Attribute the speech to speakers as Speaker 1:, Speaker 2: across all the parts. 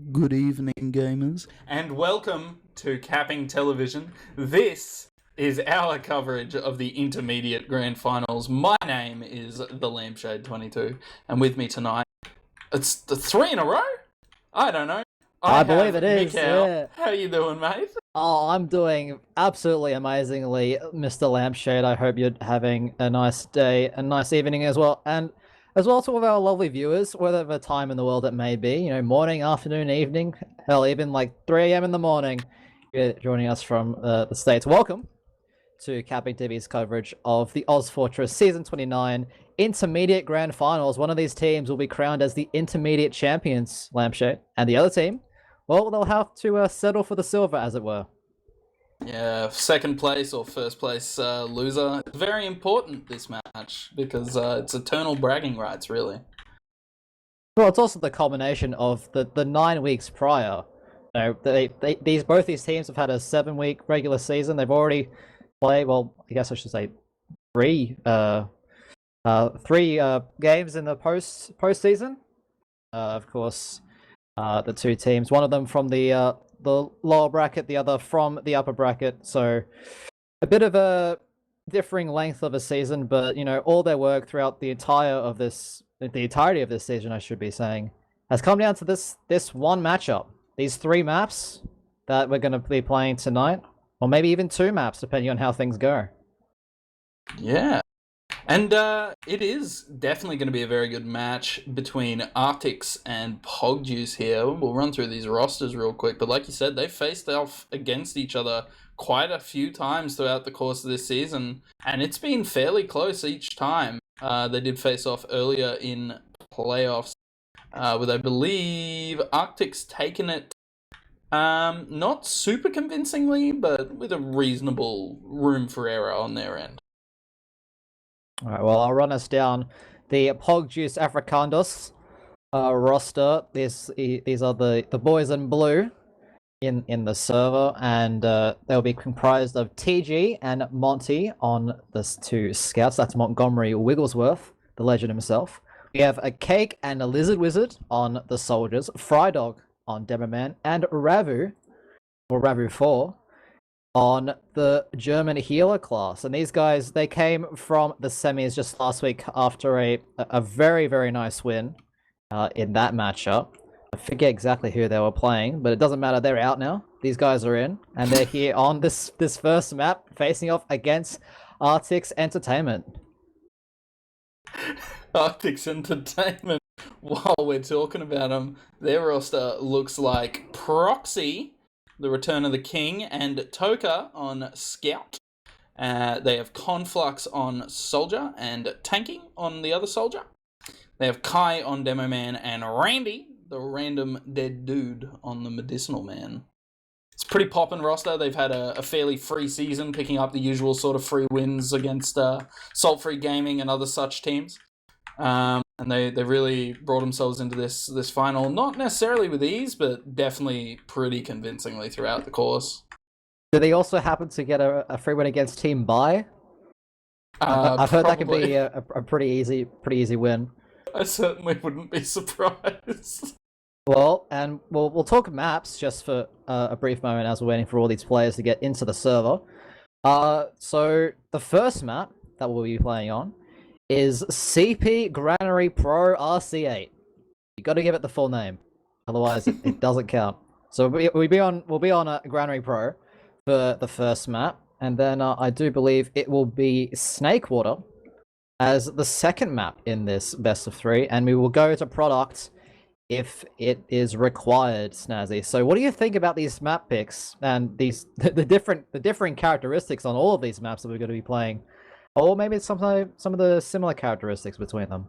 Speaker 1: Good evening, gamers.
Speaker 2: And welcome to Capping Television. This is our coverage of the intermediate grand finals. My name is the Lampshade22, and with me tonight, it's the three in a row? I don't know.
Speaker 3: I believe it is,
Speaker 2: Mikcow.
Speaker 3: yeah.
Speaker 2: How you doing, mate?
Speaker 3: Oh, I'm doing absolutely amazingly, Mr. Lampshade. I hope you're having a nice day, a nice evening as well. And as well to all of our lovely viewers, whatever time in the world it may be, morning, afternoon, evening, hell, even like 3 a.m. in the morning, you're joining us from the States. Welcome to CappingTV's coverage of the ozfortress Season 29 Intermediate Grand Finals. One of these teams will be crowned as the Intermediate Champions, Lampshade, and the other team, well, they'll have to settle for the silver, as it were.
Speaker 2: Yeah, second place or first place loser. It's very important, this match, because it's eternal bragging rights, really.
Speaker 3: Well, it's also the culmination of the 9 weeks prior. Both these teams have had a 7-week regular season. They've already played, well, I guess I should say three games in the postseason. Of course, the two teams, one of them from the lower bracket, the other from the upper bracket. So a bit of a differing length of a season, but all their work throughout the entirety of this season, I should be saying, has come down to this one matchup. These 3 maps that we're going to be playing tonight, or maybe even 2 maps, depending on how things go.
Speaker 2: Yeah. And it is definitely going to be a very good match between Artix and Pogjuice here. We'll run through these rosters real quick, but like you said, they've faced off against each other quite a few times throughout the course of this season, and it's been fairly close each time. They did face off earlier in playoffs, with, I believe, Artix taking it not super convincingly, but with a reasonable room for error on their end.
Speaker 3: All right, well, I'll run us down the Pogjuice Africandos roster. These are the boys in blue in the server, and they'll be comprised of TG and Monty on the 2 scouts. That's Montgomery Wigglesworth, the legend himself. We have a Cake and a Lizard Wizard on the soldiers, Frydog on Demoman, and Ravu, or Ravu 4, on the German healer class. And these guys, they came from the semis just last week after a very, very nice win in that matchup. I forget exactly who they were playing, but it doesn't matter. They're out now. These guys are in, and they're here on this first map, facing off against Artix Entertainment.
Speaker 2: Artix Entertainment. While we're talking about them, their roster looks like Proxy, the Return of the King, and Toka on Scout. They have Conflux on Soldier and Tanking on the other Soldier. They have Kai on Demo Man and Randy, the random dead dude, on the Medicinal Man. It's a pretty poppin' roster. They've had a fairly free season, picking up the usual sort of free wins against Salt Free Gaming and other such teams. And they really brought themselves into this final, not necessarily with ease, but definitely pretty convincingly throughout the course.
Speaker 3: Do they also happen to get a free win against Team Bai? I've heard that could be a pretty easy win.
Speaker 2: I certainly wouldn't be surprised.
Speaker 3: Well, and we'll talk maps just for a brief moment as we're waiting for all these players to get into the server. So the first map that we'll be playing on is CP Granary Pro RC8. You got to give it the full name, otherwise it doesn't count. So we'll be on Granary Pro for the first map, and then I do believe it will be Snakewater as the second map in this best of 3, and we will go to product if it is required, Snazzy. So what do you think about these map picks and the differing characteristics on all of these maps that we're going to be playing? Or maybe it's some of the similar characteristics between them.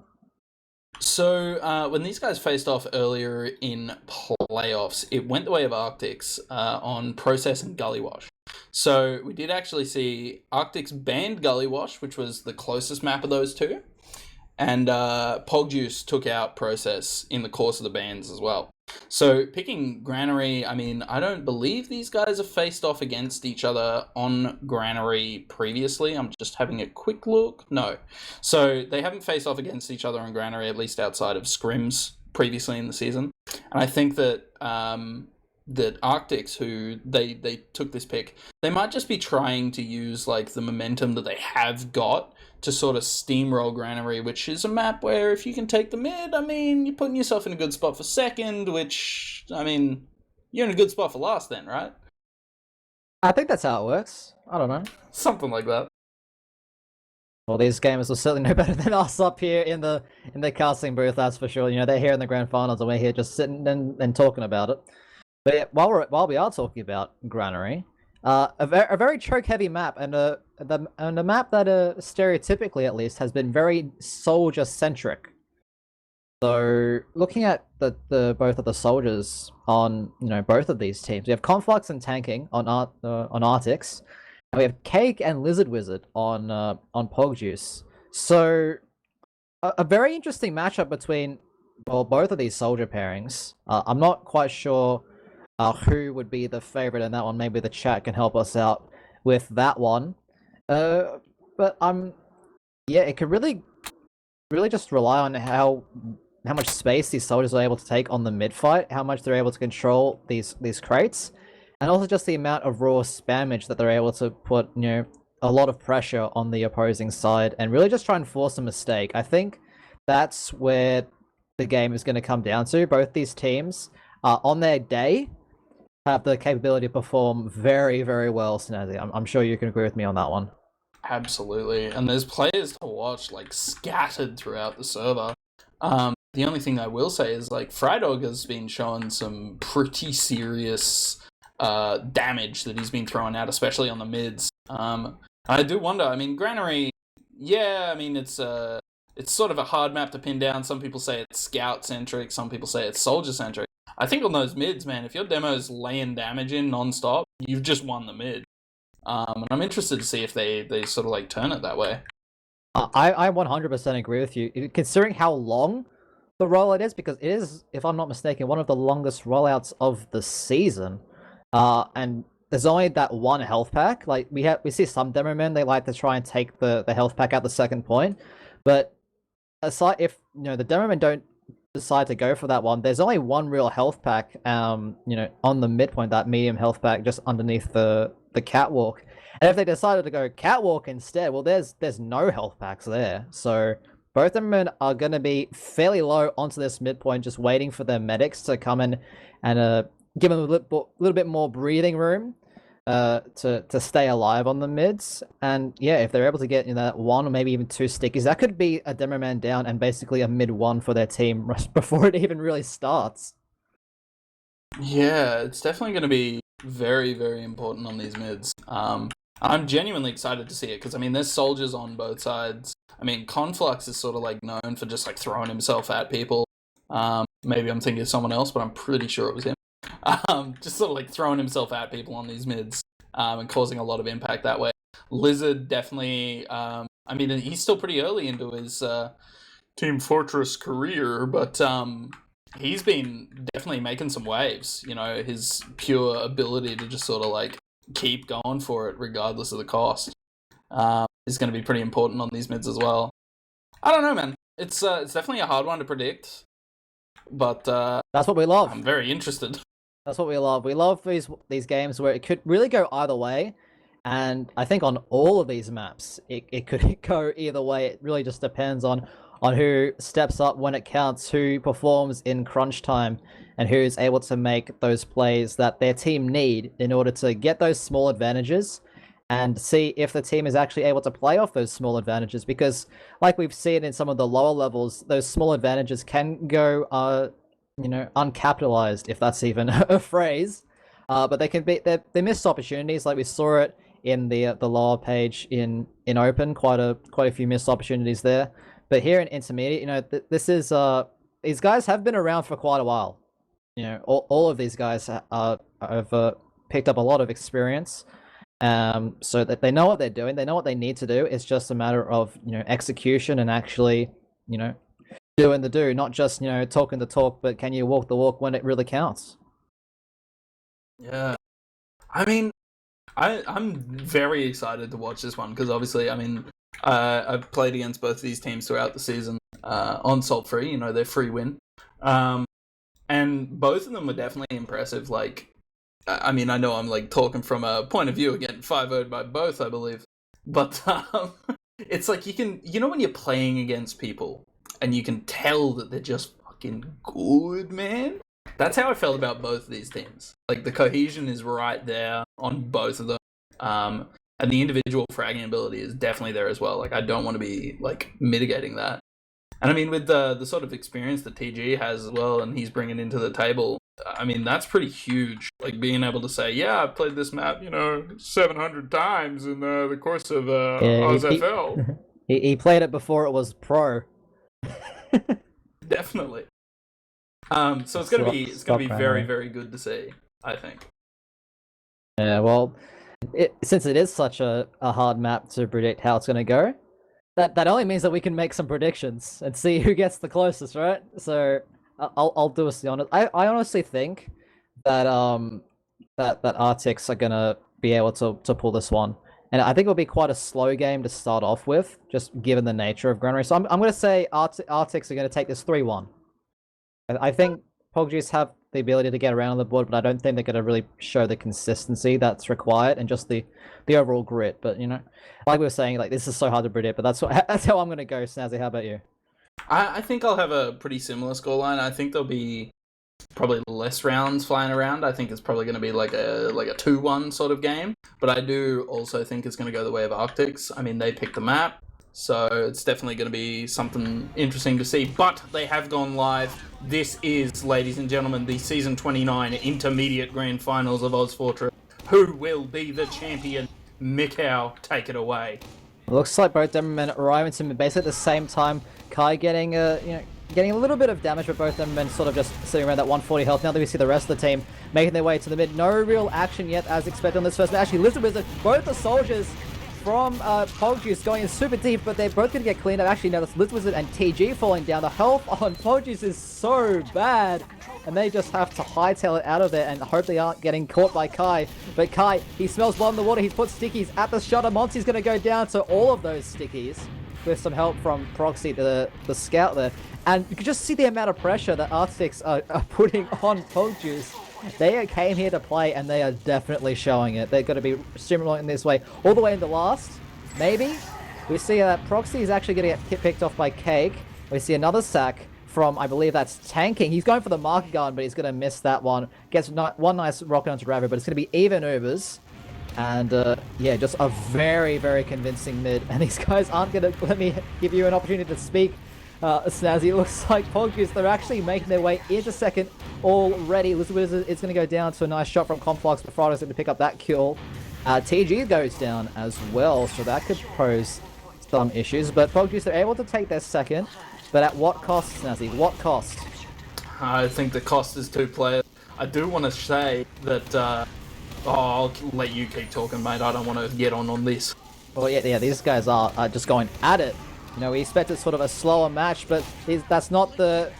Speaker 2: So when these guys faced off earlier in playoffs, it went the way of Artix on Process and Gully Wash. So we did actually see Artix banned Gully Wash, which was the closest map of those two, and Pogjuice took out Process in the course of the bans as well. So picking Granary, I mean, I don't believe these guys have faced off against each other on Granary previously. I'm just having a quick look. No. So they haven't faced off against each other on Granary, at least outside of scrims previously in the season. And I think that that Artix, who they took this pick, they might just be trying to use like the momentum that they have got to sort of steamroll Granary, which is a map where if you can take the mid, I mean, you're putting yourself in a good spot for second, which, I mean, you're in a good spot for last then, right?
Speaker 3: I think that's how it works. I don't know.
Speaker 2: Something like that.
Speaker 3: Well, these gamers will certainly know better than us up here in the casting booth, that's for sure. You know, they're here in the grand finals, and we're here just sitting and talking about it. But yeah, while we are talking about Granary, a very choke-heavy map, and a map that stereotypically at least has been very soldier-centric. So looking at the both of the soldiers on both of these teams, we have Conflux and Tanking on Artix. And we have Cake and Lizard Wizard on Pogjuice. So a very interesting matchup between both of these soldier pairings. I'm not quite sure who would be the favorite in that one. Maybe the chat can help us out with that one. But it could really just rely on how much space these soldiers are able to take on the mid fight, how much they're able to control these crates, and also just the amount of raw spammage that they're able to put a lot of pressure on the opposing side and really just try and force a mistake. I think that's where the game is going to come down to. Both these teams, on their day, have the capability to perform very, very well, Snazzy. I'm sure you can agree with me on that one.
Speaker 2: Absolutely. And there's players to watch, like, scattered throughout the server. The only thing I will say is, like, Frydog has been showing some pretty serious damage that he's been throwing out, especially on the mids. I do wonder, I mean, Granary, yeah, I mean, it's sort of a hard map to pin down. Some people say it's scout-centric, some people say it's soldier-centric. I think on those mids, man, if your demo's laying damage in non-stop, you've just won the mid. And I'm interested to see if they sort of like turn it that way.
Speaker 3: I 100% agree with you, considering how long the rollout is, because it is, if I'm not mistaken, one of the longest rollouts of the season. And there's only that one health pack. Like we see some demo men, they like to try and take the health pack at the second point, but aside, if the demo men don't decide to go for that one, there's only one real health pack on the midpoint, that medium health pack just underneath the catwalk. And if they decided to go catwalk instead, well, there's no health packs there. So both of them are going to be fairly low onto this midpoint, just waiting for their medics to come in and give them a little bit more breathing room to stay alive on the mids. And yeah, if they're able to get that one or maybe even two stickies, that could be a demo man down and basically a mid one for their team before it even really starts.
Speaker 2: Yeah, it's definitely going to be very, very important on these mids. I'm genuinely excited to see it because, I mean, there's soldiers on both sides. I mean, Conflux is sort of like known for just like throwing himself at people. Maybe I'm thinking of someone else, but I'm pretty sure it was him. Just sort of like throwing himself at people on these mids and causing a lot of impact that way. Lizard definitely, I mean, he's still pretty early into his Team Fortress career, but he's been definitely making some waves. His pure ability to just sort of like keep going for it regardless of the cost is going to be pretty important on these mids as well. I don't know, man. It's definitely a hard one to predict, but
Speaker 3: that's what we love.
Speaker 2: I'm very interested.
Speaker 3: That's what we love. We love these games where it could really go either way, and I think on all of these maps, it could go either way. It really just depends on who steps up when it counts, who performs in crunch time, and who's able to make those plays that their team need in order to get those small advantages and see if the team is actually able to play off those small advantages. Because like we've seen in some of the lower levels, those small advantages can go uncapitalized, if that's even a phrase. But they can be they're missed opportunities. Like we saw it in the lower page in open, quite a few missed opportunities there. But here in intermediate, this is these guys have been around for quite a while. All of these guys have picked up a lot of experience, so that they know what they're doing. They know what they need to do. It's just a matter of execution and actually doing the do, not just talking the talk, but can you walk the walk when it really counts?
Speaker 2: Yeah, I mean, I'm very excited to watch this one because obviously, I mean, I've played against both of these teams throughout the season on Salt Free. They're free win. And both of them were definitely impressive. Like, I mean, I know I'm like talking from a point of view again, 5-0'd by both, I believe. But it's like you know when you're playing against people and you can tell that they're just fucking good, man? That's how I felt about both of these teams. Like, the cohesion is right there on both of them. And the individual fragging ability is definitely there as well. Like, I don't want to be, like, mitigating that. And I mean, with the sort of experience that TG has as well, and he's bringing into the table, I mean, that's pretty huge. Like, being able to say, yeah, I've played this map, 700 times in the course of OZFL.
Speaker 3: He played it before it was pro.
Speaker 2: Definitely. So it's gonna be very, very good to see, I think.
Speaker 3: Yeah, well, since it is such a hard map to predict how it's gonna go, that only means that we can make some predictions and see who gets the closest, right? So I'll do us the honor. I honestly think that that Artix are gonna be able to pull this one, and I think it'll be quite a slow game to start off with, just given the nature of Grand Race. So I'm gonna say Artix are gonna take this 3-1. I think Pogjuice have the ability to get around on the board, but I don't think they're going to really show the consistency that's required and just the overall grit. But, like we were saying, like, this is so hard to predict, but that's how I'm going to go. Snazzy, how about you?
Speaker 2: I think I'll have a pretty similar scoreline. I think there'll be probably less rounds flying around. I think it's probably going to be like a 2-1 sort of game. But I do also think it's going to go the way of Artix. I mean, they picked the map, so it's definitely going to be something interesting to see. But they have gone live. This is, ladies and gentlemen, the Season 29 Intermediate Grand Finals of ozfortress. Who will be the champion? Mikcow, take it away.
Speaker 3: Looks like both Demermen arriving to basically at the same time. Kai getting a little bit of damage, but both Demermen sort of just sitting around that 140 health. Now that we see the rest of the team making their way to the mid. No real action yet as expected on this first. Actually, Lizard Wizard, both the soldiers from Pogjuice going in super deep, but they're both going to get cleaned up. Actually, now that's Lizard Wizard and TG falling down. The health on Pogjuice is so bad, and they just have to hightail it out of there and hope they aren't getting caught by Kai. But Kai, he smells blood in the water. He's put stickies at the shutter. Monty's going to go down to all of those stickies with some help from Proxy, the scout there. And you can just see the amount of pressure that Artix are putting on Pogjuice. They came here to play, and they are definitely showing it. They're going to be streamlining this way all the way into last. Maybe. We see that Proxy is actually going to get picked off by Cake. We see another sack from, I believe that's Tanking. He's going for the marker gun, but he's going to miss that one. Gets one nice rocket onto Rabbit, but it's going to be even Ubers. And, yeah, just a very, very convincing mid. And these guys aren't going to let me give you an opportunity to speak. Snazzy, it looks like Pogjuice, they're actually making their way into second already. Lizard is going to go down to a nice shot from Complex, but Frida's going to pick up that kill. TG goes down as well, so that could pose some issues. But Pogjuice, they're able to take their second, but at what cost, Snazzy? What cost?
Speaker 2: I think the cost is 2 players. I do want to say that, I'll let you keep talking, mate. I don't want to get on this.
Speaker 3: Well, yeah, these guys are just going at it. We expected sort of a slower match, but that's not the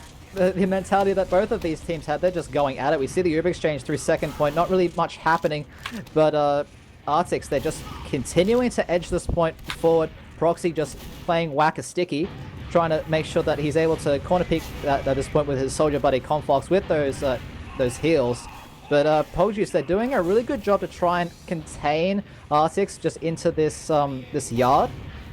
Speaker 3: mentality that both of these teams had. They're just going at it. We see the Uber exchange through second point. Not really much happening, but Artix, they're just continuing to edge this point forward. Proxy just playing whack-a-sticky, trying to make sure that he's able to corner peek at this point with his soldier buddy Conflux with those heals. But Pogjuice, they're doing a really good job to try and contain Artix just into this this yard.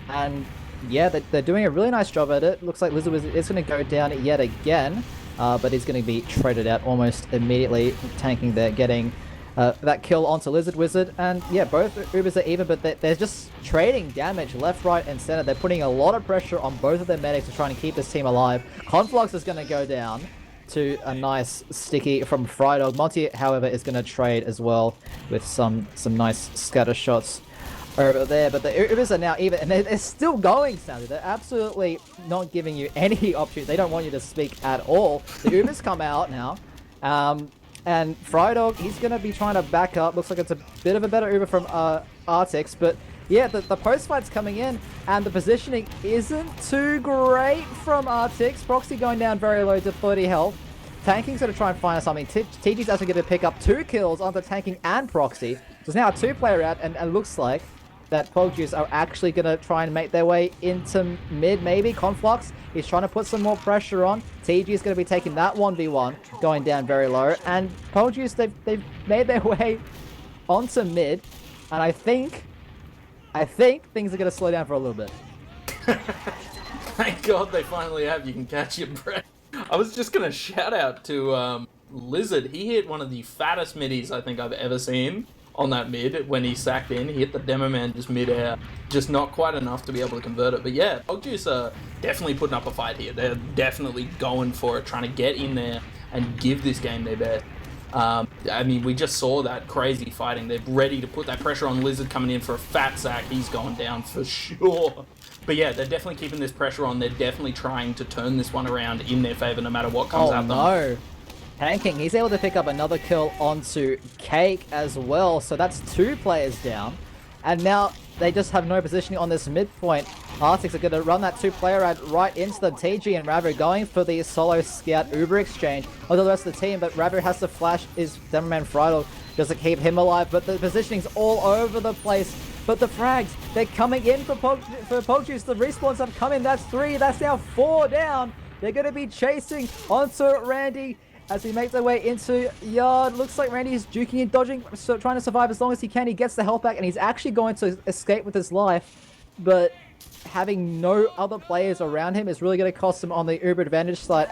Speaker 3: And yeah, they're doing a really nice job at it. Looks like Lizard Wizard is going to go down yet again, but he's going to be traded out almost immediately. Tanking there, getting that kill onto Lizard Wizard. And yeah, both Ubers are even, but they're just trading damage left, right, and center. They're putting a lot of pressure on both of their medics to try and keep this team alive. Conflux is going to go down to a nice sticky from Frydog. Monty, however, is going to trade as well with some nice scatter shots over there, but the Ubers are now even, and they're still going, Sandy. They're absolutely not giving you any option. They don't want you to speak at all. The Ubers come out now, and Frydog, he's going to be trying to back up. Looks like it's a bit of a better Uber from Artix, but yeah, the post-fight's coming in, and the positioning isn't too great from Artix. Proxy going down very low to 30 health. Tanking's going to try and find something. TG's actually going to pick up 2 kills onto Tanking and Proxy. So it's now a 2-player out, and it looks like that Pogjuice are actually going to try and make their way into mid, maybe. Conflux, he's trying to put some more pressure on. TG is going to be taking that 1v1, going down very low. And Pogjuice, they've made their way onto mid. And I think things are going to slow down for a little bit.
Speaker 2: Thank God they finally have. You can catch your breath. I was just going to shout out to Lizard. He hit one of the fattest middies I think I've ever seen on that mid when he sacked in. He hit the demo man just mid-air. Just not quite enough to be able to convert it. But yeah, Pogjuice are definitely putting up a fight here. They're definitely going for it, trying to get in there and give this game their best. I mean, we just saw that crazy fighting. They're ready to put that pressure on Lizard coming in for a fat sack. He's going down for sure. But yeah, they're definitely keeping this pressure on. They're definitely trying to turn this one around in their favor no matter what comes at them.
Speaker 3: Oh no. Tanking, he's able to pick up another kill onto Cake as well. So that's 2 players down. And now they just have no positioning on this midpoint. Artix are going to run that 2-player ad right into them. TG and Ravu going for the solo scout Uber exchange onto the rest of the team. But Ravu has to flash his Demoman Friedel just to keep him alive. But the positioning's all over the place. But the frags, they're coming in for Pogjuice. The respawns have come in. That's 3. That's now 4 down. They're going to be chasing onto Randy as he makes their way into yard. Looks like Randy is juking and dodging, so trying to survive as long as he can. He gets the health back, and he's actually going to escape with his life. But having no other players around him is really going to cost him on the Uber advantage side.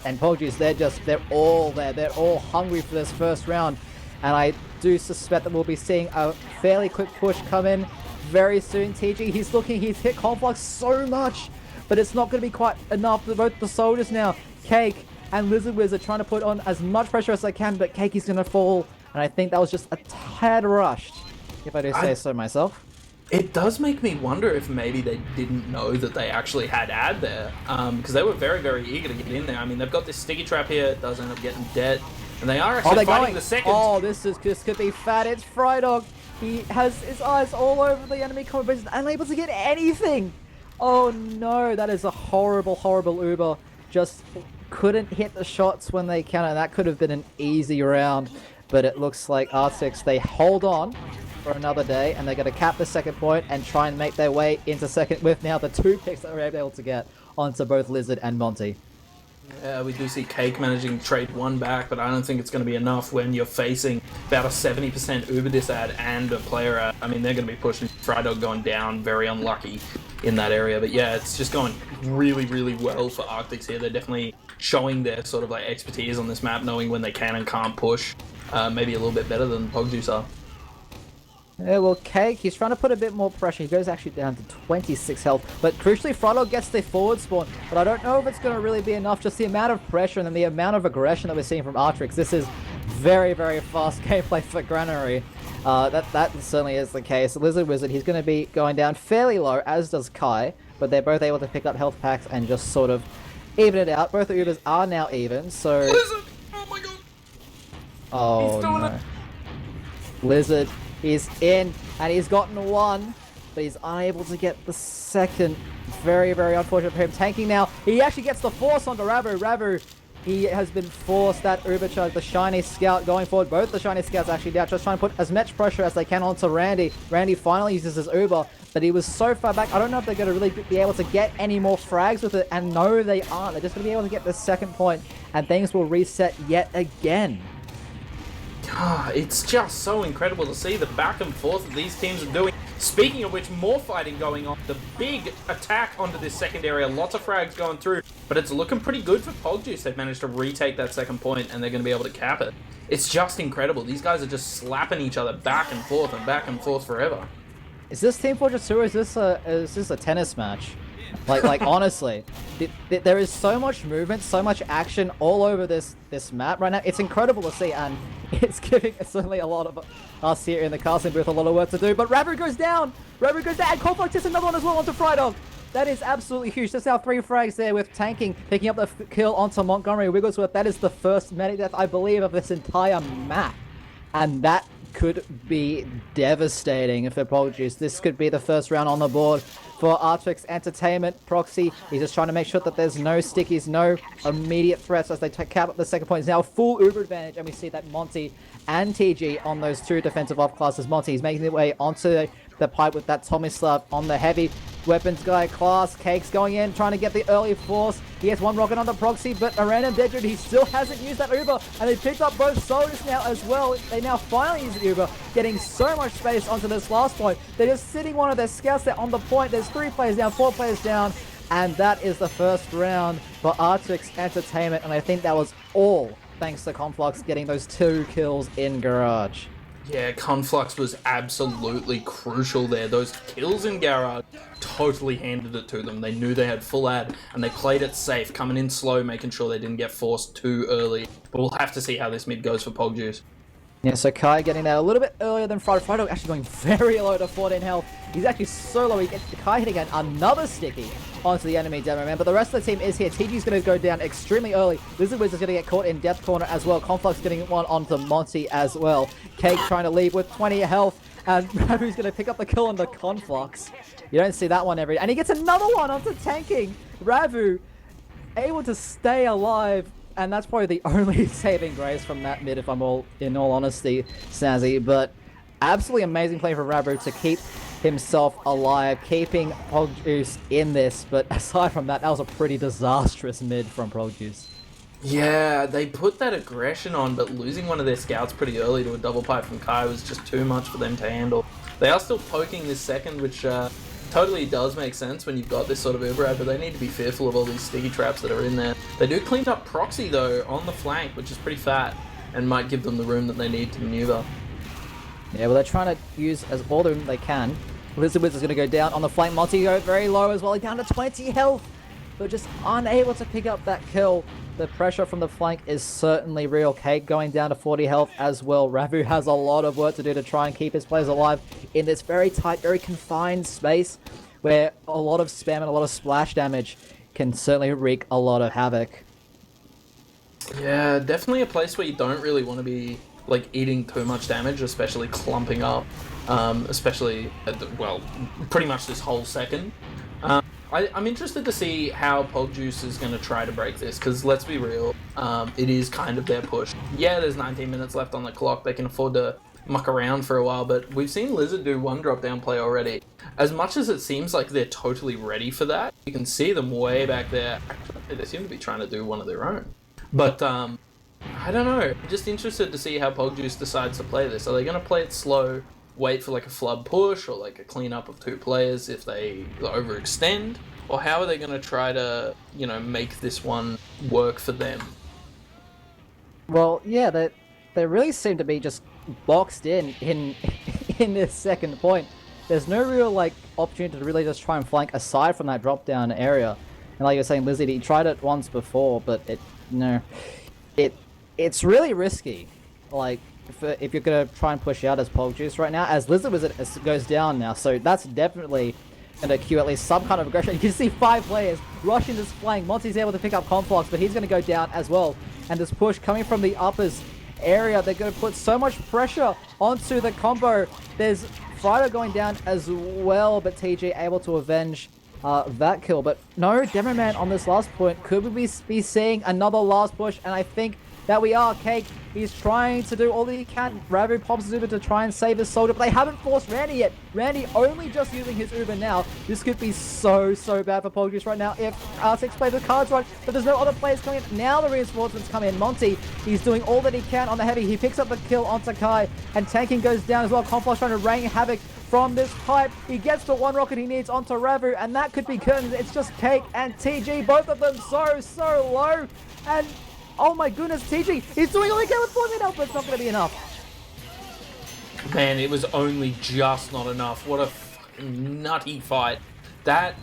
Speaker 3: And Pogjuice, they're all there. They're all hungry for this first round. And I do suspect that we'll be seeing a fairly quick push come in very soon. TG, he's hit Conflux so much, but it's not going to be quite enough. Both the soldiers now, Cake and Lizard Wizard, trying to put on as much pressure as they can, but Cake is going to fall. And I think that was just a tad rushed, if I do say so myself.
Speaker 2: It does make me wonder if maybe they didn't know that they actually had ad there, because they were very, very eager to get in there. I mean, they've got this sticky trap here. It does end up getting dead. And they are actually fighting the second.
Speaker 3: Oh, this could be fat. It's Frydog. He has his eyes all over the enemy combat, unable to get anything. Oh no, that is a horrible, horrible Uber. Just couldn't hit the shots when they can, and that could have been an easy round. But it looks like Artix, they hold on for another day, and they're going to cap the second point and try and make their way into second with now the 2 picks that we're able to get onto both Lizard and Monty.
Speaker 2: Yeah, we do see Cake managing to trade 1 back, but I don't think it's going to be enough when you're facing about a 70% Uber dis ad and a player ad. I mean, they're going to be pushing Frydog going down, very unlucky in that area. But yeah, it's just going really, really well for Artix here. They're definitely showing their sort of like expertise on this map, knowing when they can and can't push. Maybe a little bit better than Pogjuice are.
Speaker 3: Yeah, well, Cake, he's trying to put a bit more pressure. He goes actually down to 26 health. But crucially, Frydog gets the forward spawn. But I don't know if it's going to really be enough. Just the amount of pressure and then the amount of aggression that we're seeing from Artix. This is very, very fast gameplay for Granary. That certainly is the case. Lizard Wizard, he's going to be going down fairly low, as does Kai. But they're both able to pick up health packs and just sort of even it out. Both the Ubers are now even, so...
Speaker 2: Lizard! Oh my god!
Speaker 3: Oh,
Speaker 2: he's doing
Speaker 3: no.
Speaker 2: it!
Speaker 3: Lizard... He's in, and he's gotten 1, but he's unable to get the second. Very, very unfortunate for him. Tanking now. He actually gets the force onto Ravu. Ravu, he has been forced that Uber charge. The Shiny Scout going forward. Both the Shiny Scouts actually down, just trying to put as much pressure as they can onto Randy. Randy finally uses his Uber, but he was so far back. I don't know if they're going to really be able to get any more frags with it, and no, they aren't. They're just going to be able to get the second point, and things will reset yet again.
Speaker 2: It's just so incredible to see the back and forth that these teams are doing. Speaking of which, more fighting going on. The big attack onto this second area. Lots of frags going through. But it's looking pretty good for Pogjuice. They've managed to retake that second point, and they're going to be able to cap it. It's just incredible. These guys are just slapping each other back and forth forever.
Speaker 3: Is this Team Fortress 2 or is this a tennis match? Like honestly, there is so much movement, so much action all over this map right now. It's incredible to see, and it's giving certainly a lot of us here in the casting booth a lot of work to do. But Ravu goes down! Ravu goes down! And Conflux gets another one as well onto Frydog! That is absolutely huge. Just now 3 frags there with Tanking picking up the kill onto Montgomery Wigglesworth. That is the first medic death, I believe, of this entire map. And that could be devastating if they're Pogjuice. This could be the first round on the board for Artix Entertainment. Proxy, he's just trying to make sure that there's no stickies, no immediate threats as they cap up the second point. It's now full Uber advantage, and we see that Monty and TG on those 2 defensive off classes. Monty is making their way onto the pipe with that Tommy Slap on the heavy weapons guy class. Cake's going in, trying to get the early force. He has one rocket on the proxy, but a random dead dude, he still hasn't used that Uber, and they picked up both soldiers now as well. They now finally use the Uber, getting so much space onto this last point. They're just sitting one of their scouts there on the point. There's 3 players down, 4 players down, and that is the first round for Artix Entertainment, and I think that was all thanks to Conflux getting those 2 kills in Garage.
Speaker 2: Yeah, Conflux was absolutely crucial there. Those kills in Garage totally handed it to them. They knew they had full ad, and they played it safe, coming in slow, making sure they didn't get forced too early. But we'll have to see how this mid goes for Pogjuice.
Speaker 3: Yeah, so Kai getting there a little bit earlier than Friday. Friday actually going very low to 14 health. He's actually so low. He gets Kai hitting another sticky onto the enemy demo man. But the rest of the team is here. TG's going to go down extremely early. Lizard Wiz is going to get caught in Death Corner as well. Conflux getting one onto Monty as well. Cake trying to leave with 20 health. And Ravu's going to pick up the kill on the Conflux. You don't see that one every... And he gets another one onto tanking. Ravu able to stay alive. And that's probably the only saving grace from that mid, if I'm in all honesty, Snazzy. But absolutely amazing play from Ravu to keep himself alive, keeping Pogjuice in this. But aside from that, that was a pretty disastrous mid from Pogjuice.
Speaker 2: Yeah, they put that aggression on, but losing one of their scouts pretty early to a double pipe from Kai was just too much for them to handle. They are still poking this second, which totally does make sense when you've got this sort of Uber ad, but they need to be fearful of all these sticky traps that are in there. They do clean up Proxy though on the flank, which is pretty fat, and might give them the room that they need to maneuver.
Speaker 3: Yeah, well, they're trying to use all the room they can. Lizard Wiz is going to go down on the flank. Monty go very low as well. He's down to 20 health, but just unable to pick up that kill. The pressure from the flank is certainly real. Cake going down to 40 health as well. Ravu has a lot of work to do to try and keep his players alive in this very tight, very confined space where a lot of spam and a lot of splash damage can certainly wreak a lot of havoc.
Speaker 2: Yeah, definitely a place where you don't really want to be like eating too much damage, especially clumping up, especially well, pretty much this whole second. I'm interested to see how Pogjuice is going to try to break this, because let's be real, it is kind of their push. Yeah, there's 19 minutes left on the clock. They can afford to muck around for a while, but we've seen Lizard do one drop-down play already. As much as it seems like they're totally ready for that, you can see them way back there. Actually, they seem to be trying to do one of their own. But, I don't know. I'm just interested to see how Pogjuice decides to play this. Are they going to play it slow, wait for like a flood push or like a cleanup of 2 players if they overextend? Or how are they going to try to, you know, make this one work for them?
Speaker 3: Well, yeah, they really seem to be just boxed in this second point. There's no real like opportunity to really just try and flank aside from that drop down area. And like you were saying, Lizzie, he tried it once before, but it's really risky. Like if you're gonna try and push out as Pogjuice right now, as Lizard Wizard goes down now, so that's definitely gonna cue at least some kind of aggression. You can see 5 players rushing this flank. Monty's able to pick up Conflux, but he's gonna go down as well. And this push coming from the uppers area, they're gonna put so much pressure onto the combo. There's Friday going down as well, but TG able to avenge that kill. But no Demo Man on this last point. Could we be seeing another last push? And I think that we are. Cake, he's trying to do all that he can. Ravu pops his Uber to try and save his soldier, but they haven't forced Randy yet. Randy only just using his Uber now. This could be so bad for Pogjuice right now if Artix plays the cards right, but there's no other players coming in. Now the reinforcements come in. Monty, he's doing all that he can on the heavy. He picks up the kill onto Kai, and tanking goes down as well. Conflux trying to rain havoc from this pipe. He gets the 1 rocket he needs onto Ravu, and that could be curtains. It's just Cake and TG, both of them so low. And oh my goodness, TG, he's doing all he can with 4 minutes, but it's not going to be enough.
Speaker 2: Man, it was only just not enough. What a fucking nutty fight. That,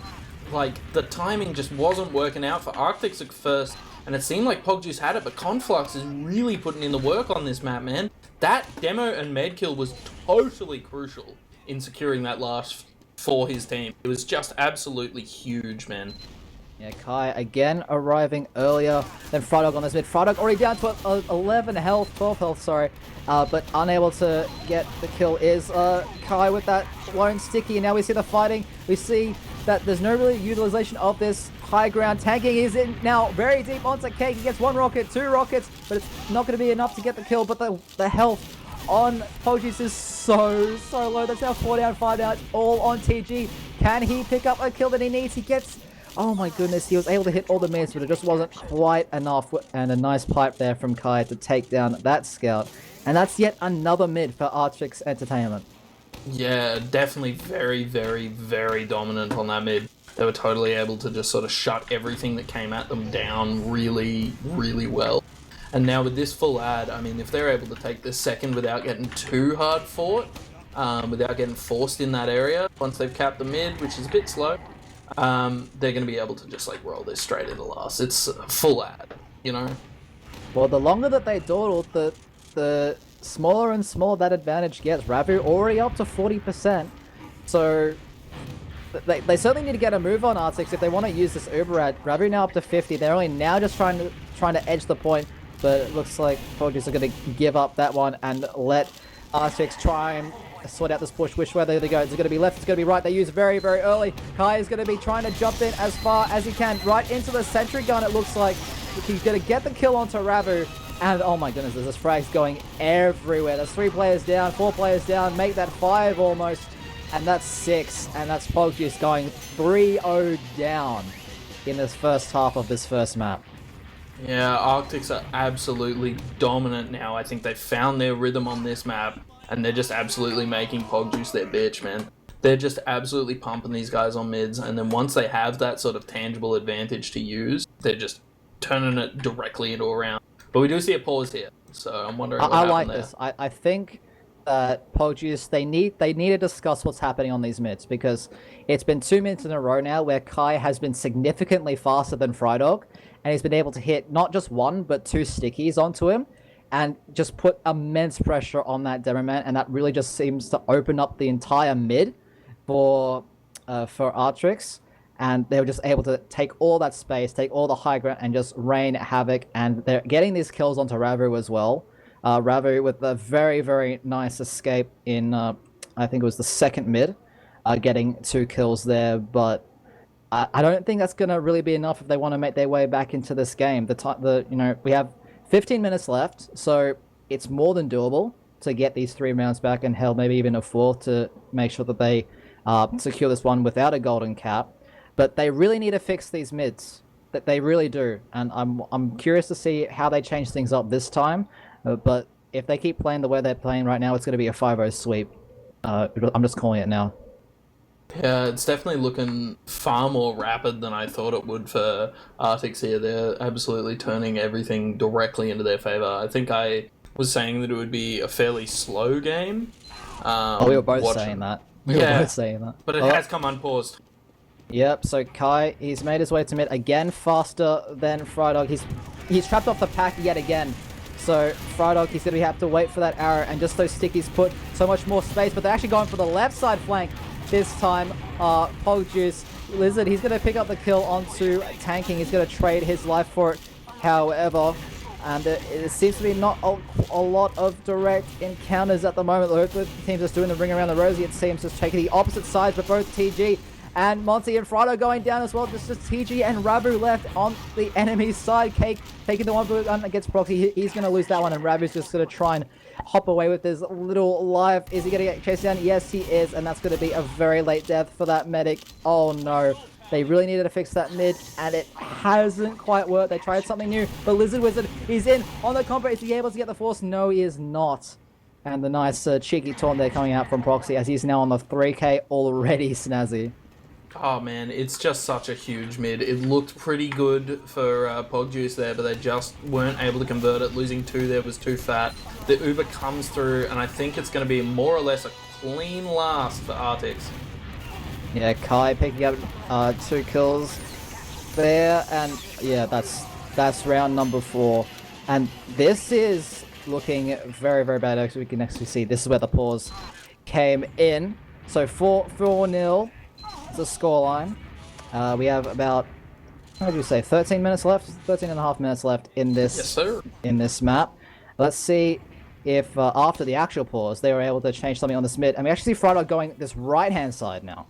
Speaker 2: like, the timing just wasn't working out for Artix at first, and it seemed like Pogjuice had it, but Conflux is really putting in the work on this map, man. That demo and med kill was totally crucial in securing that last for his team. It was just absolutely huge, man.
Speaker 3: Yeah, Kai again arriving earlier than Frydog on this mid. Frydog already down to 11 health, 12 health, sorry. But unable to get the kill is Kai with that lone sticky. And now we see the fighting. We see that there's no really utilization of this high ground. Tanking is in now very deep onto Cake. He gets 1 rocket, 2 rockets, but it's not going to be enough to get the kill. But the health on Pogjuice is so low. That's now 4 down, 5 down. It's all on TG. Can he pick up a kill that he needs? He gets... Oh my goodness, he was able to hit all the mids, but it just wasn't quite enough. And a nice pipe there from Kai to take down that scout. And that's yet another mid for Artix Entertainment.
Speaker 2: Yeah, definitely very, very, very dominant on that mid. They were totally able to just sort of shut everything that came at them down really, really well. And now with this full ad, I mean, if they're able to take this second without getting too hard fought, without getting forced in that area, once they've capped the mid, which is a bit slow, they're going to be able to just like roll this straight into last. It's a full ad, you know?
Speaker 3: Well, the longer that they dawdle, the smaller and smaller that advantage gets. Ravu already up to 40%. So they certainly need to get a move on Artix if they want to use this Uber ad. Ravu now up to 50. They're only now just trying to edge the point, but it looks like Pogjuice are going to give up that one and let Artix try and sort out this push. Which way they go? Is it going to be left? It's going to be right. They use very, very early. Kai is going to be trying to jump in as far as he can. Right into the sentry gun, it looks like. He's going to get the kill onto Ravu. And oh my goodness, there's this frags going everywhere. There's 3 players down, 4 players down. Make that 5 almost. And that's 6. And that's Pogjuice going 3-0 down in this first half of this first map.
Speaker 2: Yeah, Arctics are absolutely dominant now. I think they've found their rhythm on this map, and they're just absolutely making Pogjuice their bitch, man. They're just absolutely pumping these guys on mids, and then once they have that sort of tangible advantage to use, they're just turning it directly into a round. But we do see a pause here, so I'm wondering what happened
Speaker 3: like
Speaker 2: there.
Speaker 3: this. I think that Pogjuice, they need to discuss what's happening on these mids, because it's been 2 minutes in a row now where Kai has been significantly faster than Frydog, and he's been able to hit not just 1 but 2 stickies onto him and just put immense pressure on that demo man, and that really just seems to open up the entire mid for Artix, and they were just able to take all that space, take all the high ground, and just rain havoc, and they're getting these kills onto Ravu as well. Ravu with a very, very nice escape in, I think it was the second mid, getting 2 kills there, but I don't think that's going to really be enough if they want to make their way back into this game. We have 15 minutes left, so it's more than doable to get these 3 rounds back, and hell, maybe even a 4th to make sure that they secure this one without a golden cap. But they really need to fix these mids. That they really do, and I'm curious to see how they change things up this time. But if they keep playing the way they're playing right now, it's going to be a 5-0 sweep. I'm just calling it now.
Speaker 2: Yeah, it's definitely looking far more rapid than I thought it would for Artix here. They're absolutely turning everything directly into their favor. I think I was saying that it would be a fairly slow game.
Speaker 3: We were both saying that. We were both saying that.
Speaker 2: But it has come unpaused.
Speaker 3: Yep, so Kai, he's made his way to mid again, faster than Frydog. He's trapped off the pack yet again. So Frydog, he's going to have to wait for that arrow, and just those stickies put so much more space, but they're actually going for the left side flank this time. Pogjuice, Lizard, he's going to pick up the kill onto tanking. He's going to trade his life for it, however. And it seems to be not a lot of direct encounters at the moment. The team's just doing the ring around the rosy. It seems just taking the opposite sides, but both TG and Monty and Frydog going down as well. Just TG and Ravu left on the enemy's side. Cake taking the 1v1 against Proxy. He's going to lose that one, and Ravu's just going to try and hop away with his little life. Is he going to get chased down? Yes, he is, and that's going to be a very late death for that medic. Oh no. They really needed to fix that mid, and it hasn't quite worked. They tried something new, but Lizard Wizard, he's in on the combo. Is he able to get the force? No, he is not. And the nice cheeky taunt there coming out from Proxy, as he's now on the 3k already, Snazzy.
Speaker 2: Oh man, it's just such a huge mid. It looked pretty good for Pogjuice there, but they just weren't able to convert it. Losing 2 there was too fat. The Uber comes through, and I think it's going to be more or less a clean last for Artix.
Speaker 3: Yeah, Kai picking up 2 kills there, and yeah, that's round number 4. And this is looking very, very bad. Actually, we can actually see this is where the pause came in. So 4-0 is the scoreline. We have about, what did you say, 13 minutes left? 13 and a half minutes left in this,
Speaker 2: yes, sir.
Speaker 3: In this map. Let's see if after the actual pause, they were able to change something on this mid. And we actually see Frydog going this right-hand side now.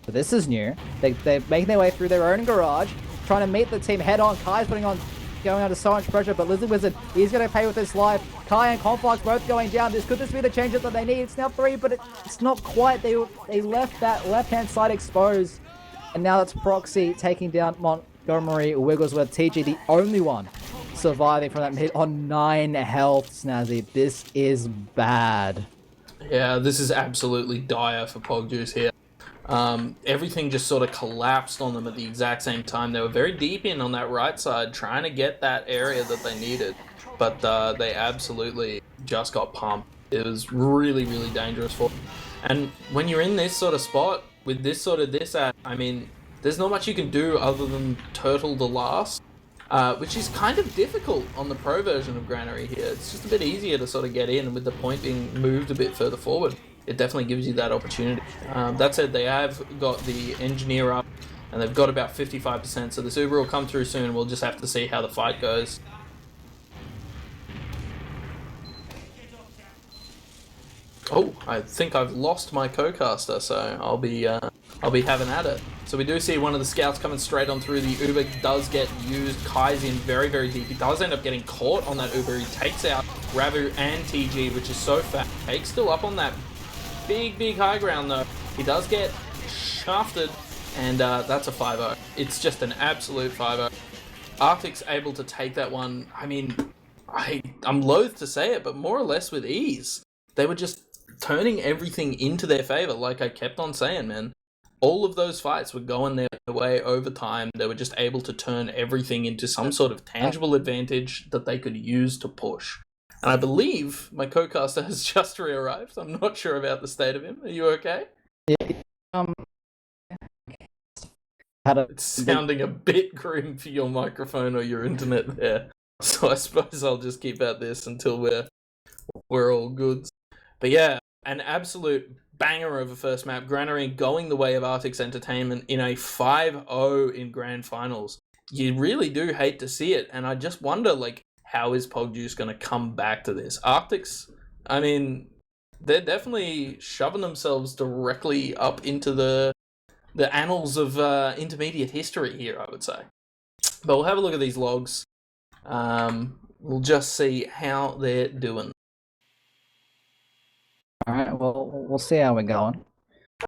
Speaker 3: So this is new. They're making their way through their own garage, trying to meet the team head-on. Kai's putting on going under so much pressure, but Lizard Wizard, he's going to pay with his life. Kai and Conflux both going down. Could this be the change that they need? It's now 3, but it's not quite. They left that left-hand side exposed. And now it's Proxy taking down Montgomery Wigglesworth. TG, the only one surviving from that mid on 9 health, Snazzy. This is bad.
Speaker 2: Yeah, this is absolutely dire for Pogjuice here. Everything just sort of collapsed on them at the exact same time. They were very deep in on that right side, trying to get that area that they needed, but they absolutely just got pumped. It was really, really dangerous for them. And when you're in this sort of spot, with this sort of I mean, there's not much you can do other than turtle the last, which is kind of difficult on the pro version of Granary here. It's just a bit easier to sort of get in, and with the point being moved a bit further forward, it definitely gives you that opportunity. That said, they have got the engineer up, and they've got about 55%, so this Uber will come through soon. We'll just have to see how the fight goes. Oh, I think I've lost my co-caster, so I'll be having at it. So we do see one of the scouts coming straight on through. The Uber does get used. Kai's in very, very deep. He does end up getting caught on that Uber. He takes out Ravu and TG, which is so fat. Take's still up on that big, big high ground, though. He does get shafted, and that's a 5-0. It's just an absolute 5-0. Artix able to take that one, I mean, I'm loath to say it, but more or less with ease. They were just turning everything into their favor, like I kept on saying, man. All of those fights were going their way over time. They were just able to turn everything into some sort of tangible advantage that they could use to push. And I believe my co-caster has just re-arrived. I'm not sure about the state of him. Are you okay?
Speaker 3: Yeah.
Speaker 2: It's sounding a bit grim for your microphone or your internet there. So I suppose I'll just keep at this until we're all good. But yeah, an absolute banger of a first map. Granary going the way of Artix Entertainment in a 5-0 in grand finals. You really do hate to see it, and I just wonder, like, how is Pogjuice going to come back to this? Artix, I mean, they're definitely shoving themselves directly up into the annals of intermediate history here, I would say. But we'll have a look at these logs. We'll just see how they're doing.
Speaker 3: Alright, well, we'll see how we're going.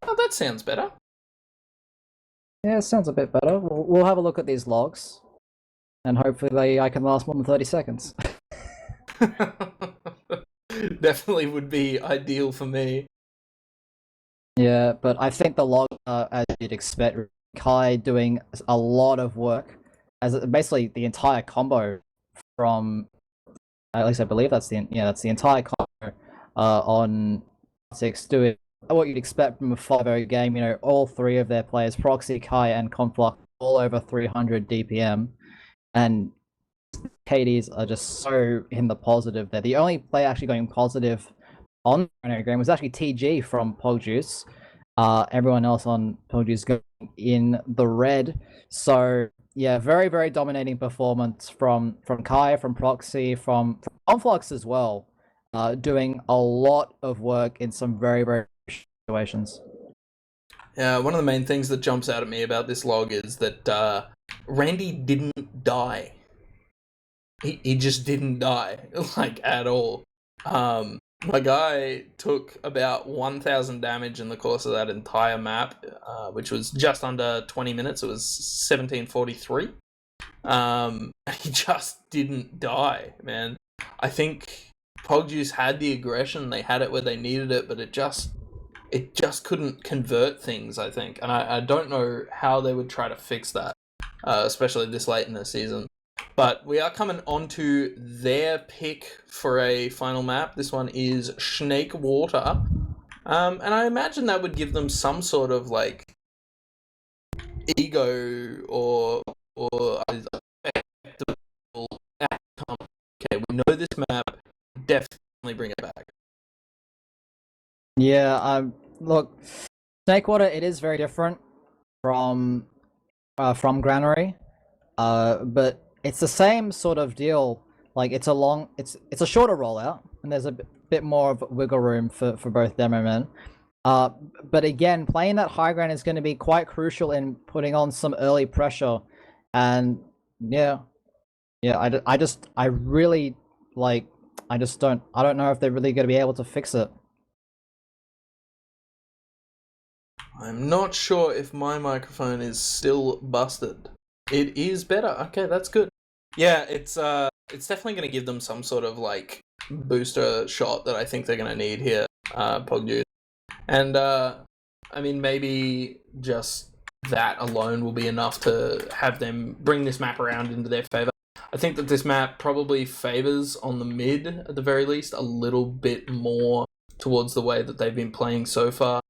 Speaker 2: Oh, that sounds better.
Speaker 3: Yeah, it sounds a bit better. We'll have a look at these logs, and hopefully I can last more than 30 seconds.
Speaker 2: Definitely would be ideal for me.
Speaker 3: Yeah, but I think the log, as you'd expect, Kai doing a lot of work, as basically the entire combo from, at least I believe that's the entire combo on 6, doing what you'd expect from a 5-0 game. You know, all 3 of their players, Proxy, Kai, and Conflux, all over 300 DPM, and KDs are just so in the positive there. The only player actually going positive on the game was actually TG from Pogjuice. Everyone else on Pogjuice going in the red. So yeah, very, very dominating performance from Kai, from Proxy, from Conflux as well. Doing a lot of work in some very, very situations.
Speaker 2: Yeah, one of the main things that jumps out at me about this log is that Randy didn't die. He just didn't die, like, at all. My guy took about 1,000 damage in the course of that entire map, which was just under 20 minutes. It was 1743. He just didn't die, man. I think Pogjuice had the aggression. They had it where they needed it, but it just couldn't convert things, I think. And I don't know how they would try to fix that, especially this late in the season. But we are coming on to their pick for a final map. This one is Snake Water. And I imagine that would give them some sort of, like, ego or acceptable outcome. Okay, we know this map, definitely bring it back.
Speaker 3: Yeah, look, Snakewater, it is very different from Granary, but it's the same sort of deal. Like, it's a shorter rollout, and there's a bit more of wiggle room for both demo men. But again, playing that high ground is going to be quite crucial in putting on some early pressure, and yeah, Yeah, I really, like, I don't know if they're really going to be able to fix it.
Speaker 2: I'm not sure if my microphone is still busted. It is better. Okay, that's good. Yeah, it's definitely going to give them some sort of like booster shot that I think they're going to need here, Pogjuice. And I mean, maybe just that alone will be enough to have them bring this map around into their favor. I think that this map probably favors on the mid at the very least a little bit more towards the way that they've been playing so far.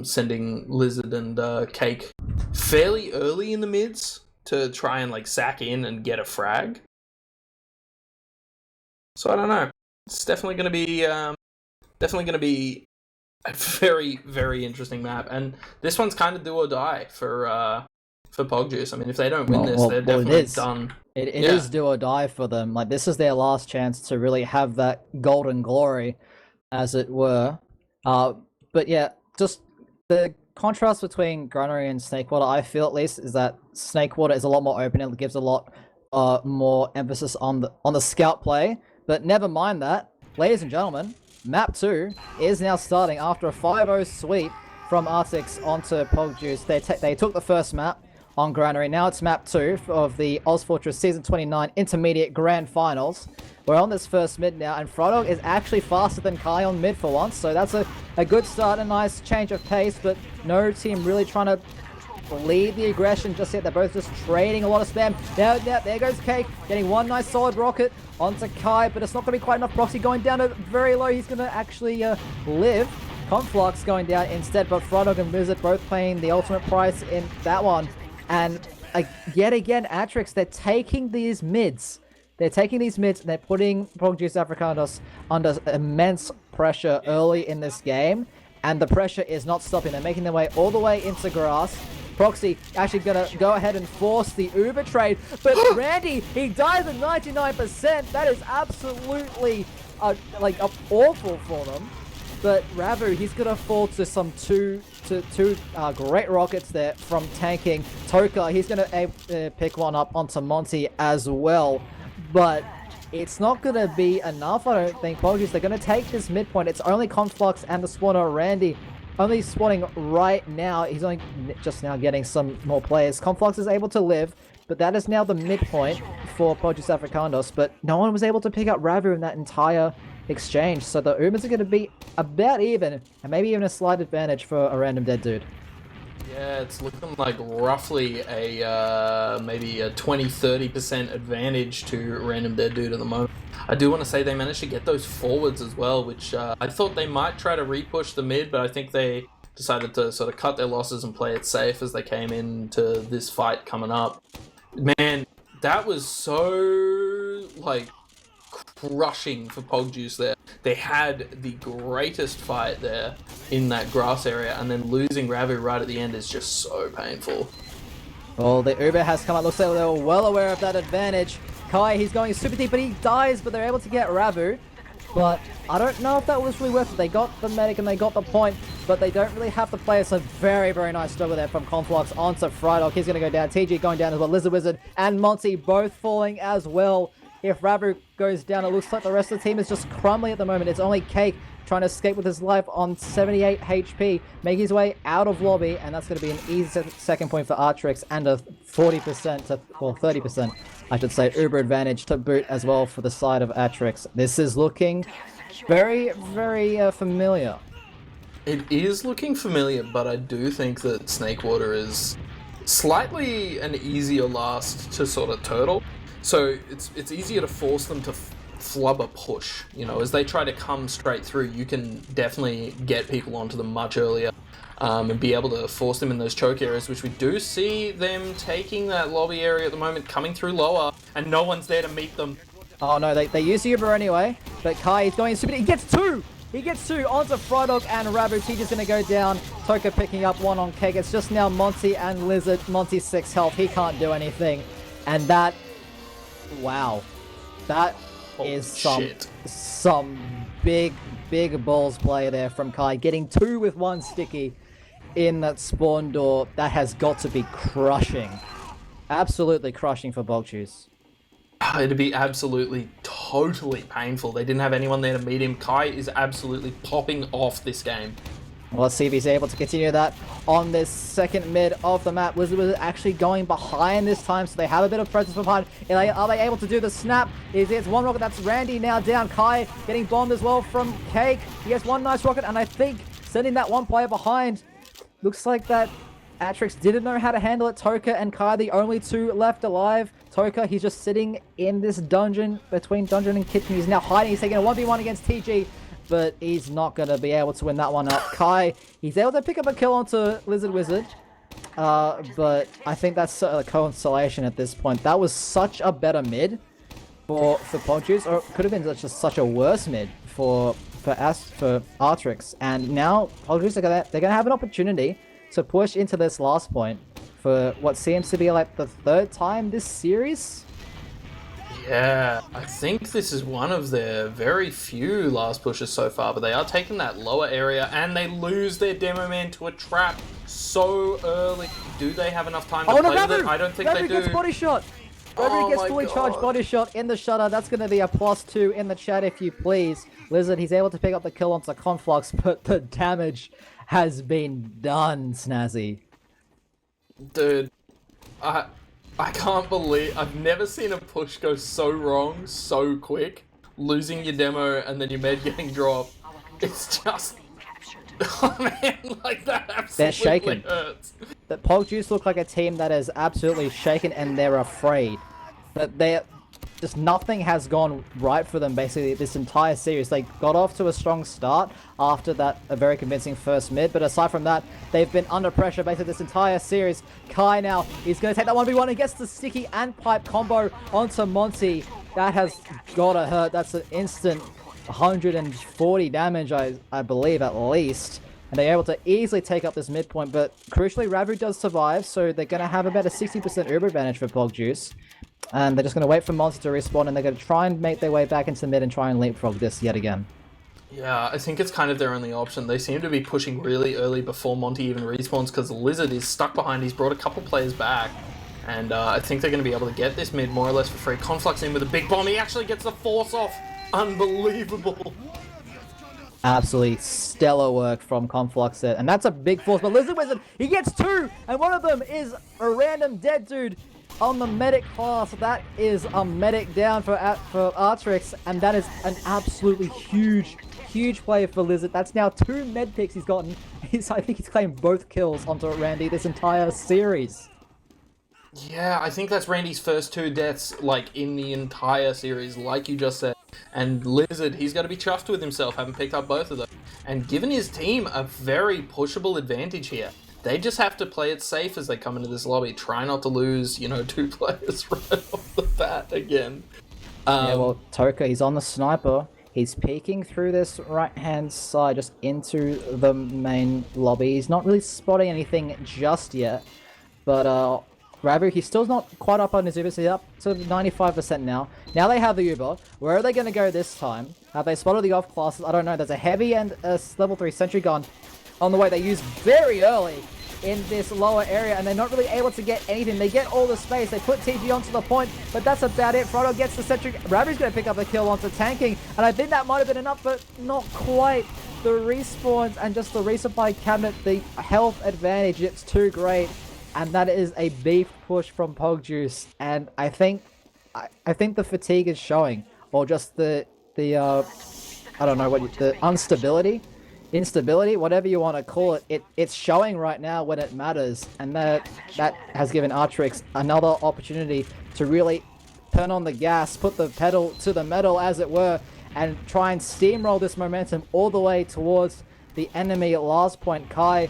Speaker 2: Sending Lizard and Cake fairly early in the mids to try and like sack in and get a frag. So I don't know. It's definitely going to be a very, very interesting map, and this one's kind of do or die for Pogjuice. I mean, if they don't win they're definitely done.
Speaker 3: It is do or die for them. Like, this is their last chance to really have that golden glory, as it were. But yeah, just the contrast between Granary and Snakewater, I feel at least, is that Snakewater is a lot more open. It gives a lot more emphasis on the scout play. But never mind that, ladies and gentlemen, Map 2 is now starting after a 5-0 sweep from Artix onto Pogjuice. They took the first map on Granary. Now it's Map 2 of the ozfortress Season 29 Intermediate Grand Finals. We're on this first mid now, and Frydog is actually faster than Kai on mid for once, so that's a good start, a nice change of pace, but no team really trying to lead the aggression just yet. They're both just trading a lot of spam. Now, there goes Cake, getting one nice solid rocket onto Kai, but it's not going to be quite enough. Proxy going down to very low. He's going to actually live. Conflux going down instead, but Frydog and Lizard both playing the ultimate price in that one. And yet again, Artix, they're taking these mids. They're taking these mids and they're putting Pogjuice Africanos under immense pressure early in this game. And the pressure is not stopping. They're making their way all the way into grass. Proxy actually going to go ahead and force the Uber trade. But Randy, he dies at 99%. That is absolutely awful for them. But Ravu, he's going to fall to some two great rockets there from tanking. Toka, he's going to pick one up onto Monty as well. But it's not going to be enough, I don't think. Pogjuice, they're going to take this midpoint. It's only Conflux and the spawner Randy only spawning right now. He's only just now getting some more players. Conflux is able to live, but that is now the midpoint for Pogjuice Africanos. But no one was able to pick up Ravu in that entire exchange. So the Ubers are going to be about even, and maybe even a slight advantage for a random dead dude.
Speaker 2: Yeah, it's looking like roughly a maybe a 20-30% advantage to Random Dead Dude at the moment. I do want to say they managed to get those forwards as well, which I thought they might try to repush the mid, but I think they decided to sort of cut their losses and play it safe as they came into this fight coming up. Man, that was so, like, crushing for Pogjuice there. They had the greatest fight there in that grass area, and then losing Ravu right at the end is just so painful.
Speaker 3: Well, the Uber has come out. Looks like they were well aware of that advantage. Kai, he's going super deep, but he dies, but they're able to get Ravu. But I don't know if that was really worth it. They got the medic and they got the point, but they don't really have to play. It's a very, very nice struggle there from Conflux onto Frydog. He's going to go down. TG going down as well. Lizard Wizard and Monty both falling as well. If Ravu goes down, it looks like the rest of the team is just crumbling at the moment. It's only Cake trying to escape with his life on 78 HP, making his way out of lobby, and that's going to be an easy second point for Artix and a 40% well, 30%, I should say, Uber advantage to boot as well for the side of Artix. This is looking very, very familiar.
Speaker 2: It is looking familiar, but I do think that Snakewater is slightly an easier last to sort of turtle. So it's easier to force them to flub a push. You know, as they try to come straight through, you can definitely get people onto them much earlier and be able to force them in those choke areas, which we do see them taking that lobby area at the moment, coming through lower, and no one's there to meet them.
Speaker 3: Oh no, they use the Uber anyway, but Kai is going super. He gets two! He gets two onto Frydog and Ravu. He's going to go down. Toka picking up one on Cake. It's just now Monty and Lizard. Monty 6 health. He can't do anything. And that... Wow. That is some big balls play there from Kai. Getting 2 with 1 sticky in that spawn door. That has got to be crushing. Absolutely crushing for Pogjuice.
Speaker 2: It'd be absolutely, totally painful. They didn't have anyone there to meet him. Kai is absolutely popping off this game.
Speaker 3: Well, let's see if he's able to continue that on this second mid of the map. Lizard was actually going behind this time, so they have a bit of presence behind. Are they able to do the snap? It's one rocket. That's Randy now down. Kai getting bombed as well from Cake. He gets one nice rocket, and I think sending that one player behind. Looks like that Artix didn't know how to handle it. Toka and Kai, the only two left alive. Toka, he's just sitting in this dungeon, between dungeon and kitchen. He's now hiding. He's taking a 1v1 against TG, but he's not going to be able to win that one up. Kai, he's able to pick up a kill onto Lizard Wizard, but I think that's a consolation at this point. That was such a better mid for Pogjuice, or it could have been just such a worse mid for Artix. And now Pogjuice, they're gonna have an opportunity to push into this last point for what seems to be like the third time this series.
Speaker 2: Yeah, I think this is one of their very few last pushes so far, but they are taking that lower area, and they lose their demo man to a trap so early. Do they have enough time to play with it? I don't think they do.
Speaker 3: Gets body shot. Ravu gets fully charged body shot in the shutter. That's going to be a +2 in the chat, if you please. Lizard, he's able to pick up the kill onto Conflux, but the damage has been done, Snazzy.
Speaker 2: Dude, I can't believe I've never seen a push go so wrong so quick. Losing your demo and then your med getting dropped. It's just, oh man, like that absolutely
Speaker 3: they're shaken.
Speaker 2: Hurts.
Speaker 3: The Pogjuice look like a team that is absolutely shaken, and they're afraid. That just nothing has gone right for them basically this entire series. They got off to a strong start after that, a very convincing first mid, but aside from that, they've been under pressure basically this entire series. Kai now is going to take that 1v1 and gets the sticky and pipe combo onto Monty. That has gotta hurt. That's an instant 140 damage, I believe, at least. And they're able to easily take up this midpoint, but crucially, Ravu does survive, so they're going to have about a 60% Uber advantage for Pogjuice. And they're just going to wait for Monty to respawn, and they're going to try and make their way back into mid and try and leapfrog this yet again.
Speaker 2: Yeah, I think it's kind of their only option. They seem to be pushing really early before Monty even respawns, because the Lizard is stuck behind. He's brought a couple players back, and I think they're going to be able to get this mid more or less for free. Conflux in with a big bomb. He actually gets the force off. Unbelievable.
Speaker 3: Absolutely stellar work from Conflux there, and that's a big force. But Lizard Wizard, he gets two, and one of them is a random dead dude on the medic class. That is a medic down for Artix, and that is an absolutely huge play for Lizard. That's now 2 med picks he's gotten. I think he's claimed both kills onto Randy this entire series.
Speaker 2: Yeah, I think that's Randy's first 2 deaths, like, in the entire series, like you just said. And Lizard, he's got to be chuffed with himself, having picked up both of them. And given his team a very pushable advantage here. They just have to play it safe as they come into this lobby. Try not to lose, 2 players right off the bat again.
Speaker 3: Yeah, well, Toka, he's on the sniper. He's peeking through this right-hand side, just into the main lobby. He's not really spotting anything just yet. But, Ravu, he's still not quite up on his Uber, so he's up to 95% now. Now they have the Uber. Where are they going to go this time? Have they spotted the off classes? I don't know. There's a heavy and a level 3 sentry gun on the way. They use very early in this lower area, and they're not really able to get anything. They get all the space. They put TG onto the point, but that's about it. Frodo gets the sentry. Ravu's going to pick up a kill onto tanking, and I think that might have been enough, but not quite. The respawns and just the resupply cabinet, the health advantage, it's too great. And that is a beef push from Pogjuice, and I think the fatigue is showing, or just the I don't know what the instability, whatever you want to call it. It's showing right now when it matters, and that has given Artix another opportunity to really turn on the gas, put the pedal to the metal, as it were, and try and steamroll this momentum all the way towards the enemy last point. Kai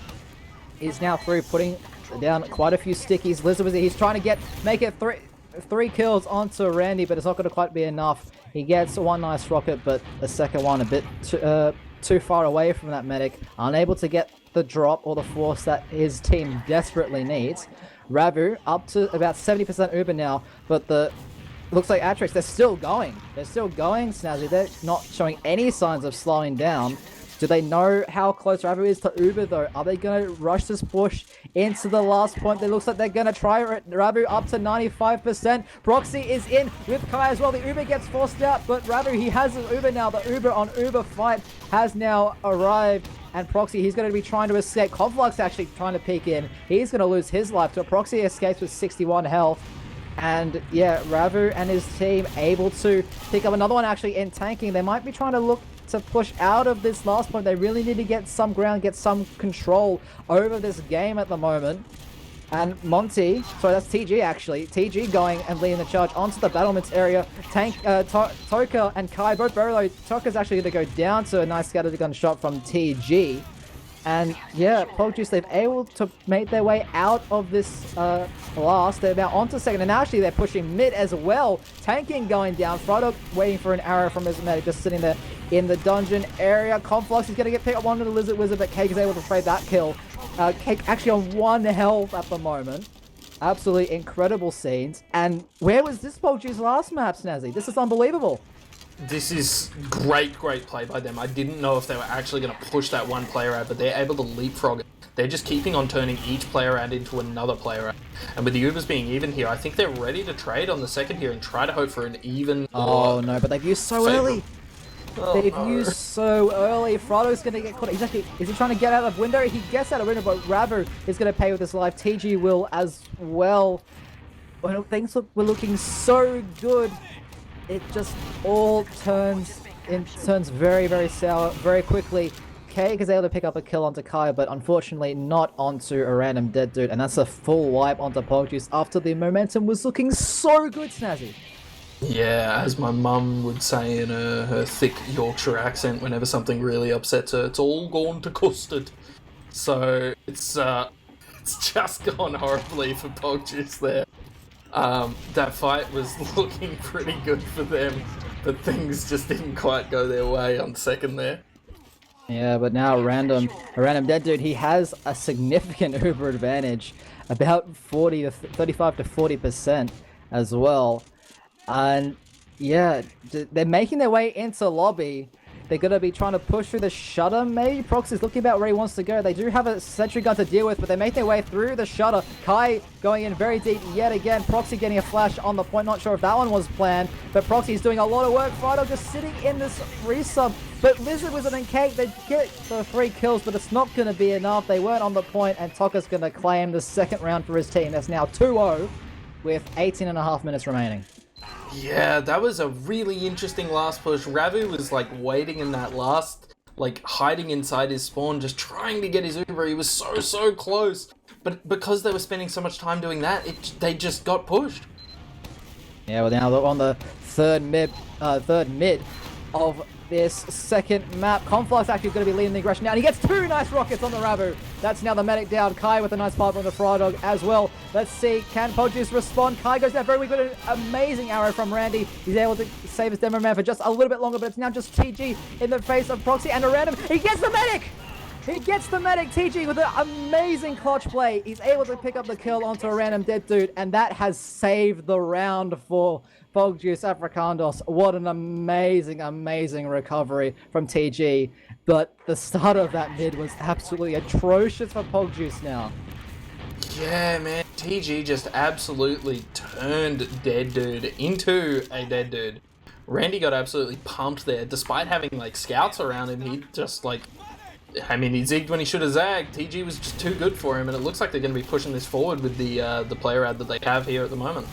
Speaker 3: is now through, putting down quite a few stickies. Lizard, he's trying to make it three kills onto Randy, but it's not going to quite be enough. He gets one nice rocket, but the second one a bit too far away from that medic, unable to get the drop or the force that his team desperately needs. Ravu up to about 70% Uber now, but looks like Artix, they're still going. Snazzy, they're not showing any signs of slowing down. Do they know how close Ravu is to Uber, though? Are they going to rush this push into the last point? It looks like they're going to try Ravu up to 95%. Proxy is in with Kai as well. The Uber gets forced out, but Ravu, he has an Uber now. The Uber on Uber fight has now arrived. And Proxy, he's going to be trying to escape. Conflux actually trying to peek in. He's going to lose his life. So Proxy escapes with 61 health. And yeah, Ravu and his team able to pick up another one actually in tanking. They might be trying to look to push out of this last point. They really need to get some ground, get some control over this game at the moment. And Monty, sorry, that's TG actually. TG going and leading the charge onto the battlements area. Toka and Kai both very low. Toka's actually going to go down to a nice scattered gun shot from TG. And yeah, Pogjuice, they've able to make their way out of this blast. They're now onto second, and actually they're pushing mid as well. Tanking going down. Frydog waiting for an arrow from his medic, just sitting there in the dungeon area. Conflux is going to get picked up one of the Lizard Wizard, but Cake is able to trade that kill. Cake actually on 1 health at the moment. Absolutely incredible scenes. And where was this Pogjuice last map, Snazzy? This is unbelievable.
Speaker 2: This is great play by them. I didn't know if they were actually going to push that one player out, but they're able to leapfrog it. They're just keeping on turning each player out into another player out. And with the Ubers being even here, I think they're ready to trade on the second here and try to hope for an even...
Speaker 3: Oh no, but they've used so early. They've used so early. Frodo's going to get caught. Is he trying to get out of window? He gets out of window, but Ravu is going to pay with his life. TG will as well. Well, things were looking so good. It just all turns very sour very quickly. Cake is able to pick up a kill onto Kai, but unfortunately not onto a random dead dude, and that's a full wipe onto Pogjuice after the momentum was looking so good, Snazzy.
Speaker 2: Yeah, as my mum would say in her thick Yorkshire accent whenever something really upsets her, it's all gone to custard. So it's just gone horribly for Pogjuice there. That fight was looking pretty good for them, but things just didn't quite go their way on second there.
Speaker 3: Yeah, but now a random dead dude, he has a significant Uber advantage, about 35 to 40% as well. And yeah, they're making their way into lobby. They're going to be trying to push through the shutter, maybe. Proxy's looking about where he wants to go. They do have a sentry gun to deal with, but they make their way through the shutter. Kai going in very deep yet again. Proxy getting a flash on the point. Not sure if that one was planned, but Proxy's doing a lot of work. Frido just sitting in this resub. But Lizard Wizard and Cake, they get the 3 kills, but it's not going to be enough. They weren't on the point, and Toka's going to claim the second round for his team. That's now 2-0 with 18.5 minutes remaining.
Speaker 2: Yeah, that was a really interesting last push. Ravu was like waiting in that last, like hiding inside his spawn, just trying to get his Uber. He was so close. But because they were spending so much time doing that, they just got pushed.
Speaker 3: Yeah, well now they're on the third mid of this second map. Conflux actually going to be leading the aggression now, and he gets 2 nice rockets on the Ravu. That's now the medic down. Kai with a nice pipe on the Frydog as well. Let's see, can Pogjuice respond? Kai goes down very good. An amazing arrow from Randy. He's able to save his demo man for just a little bit longer, but it's now just TG in the face of Proxy, and a random. He gets the medic! He gets the medic, TG, with an amazing clutch play. He's able to pick up the kill onto a random dead dude, and that has saved the round for Pogjuice Africandos. What an amazing recovery from TG. But the start of that mid was absolutely atrocious for Pogjuice now.
Speaker 2: Yeah, man. TG just absolutely turned dead dude into a dead dude. Randy got absolutely pumped there. Despite having, like, scouts around him, he just, like... I mean, he zigged when he should have zagged. TG was just too good for him, and it looks like they're going to be pushing this forward with the player ad that they have here at the moment.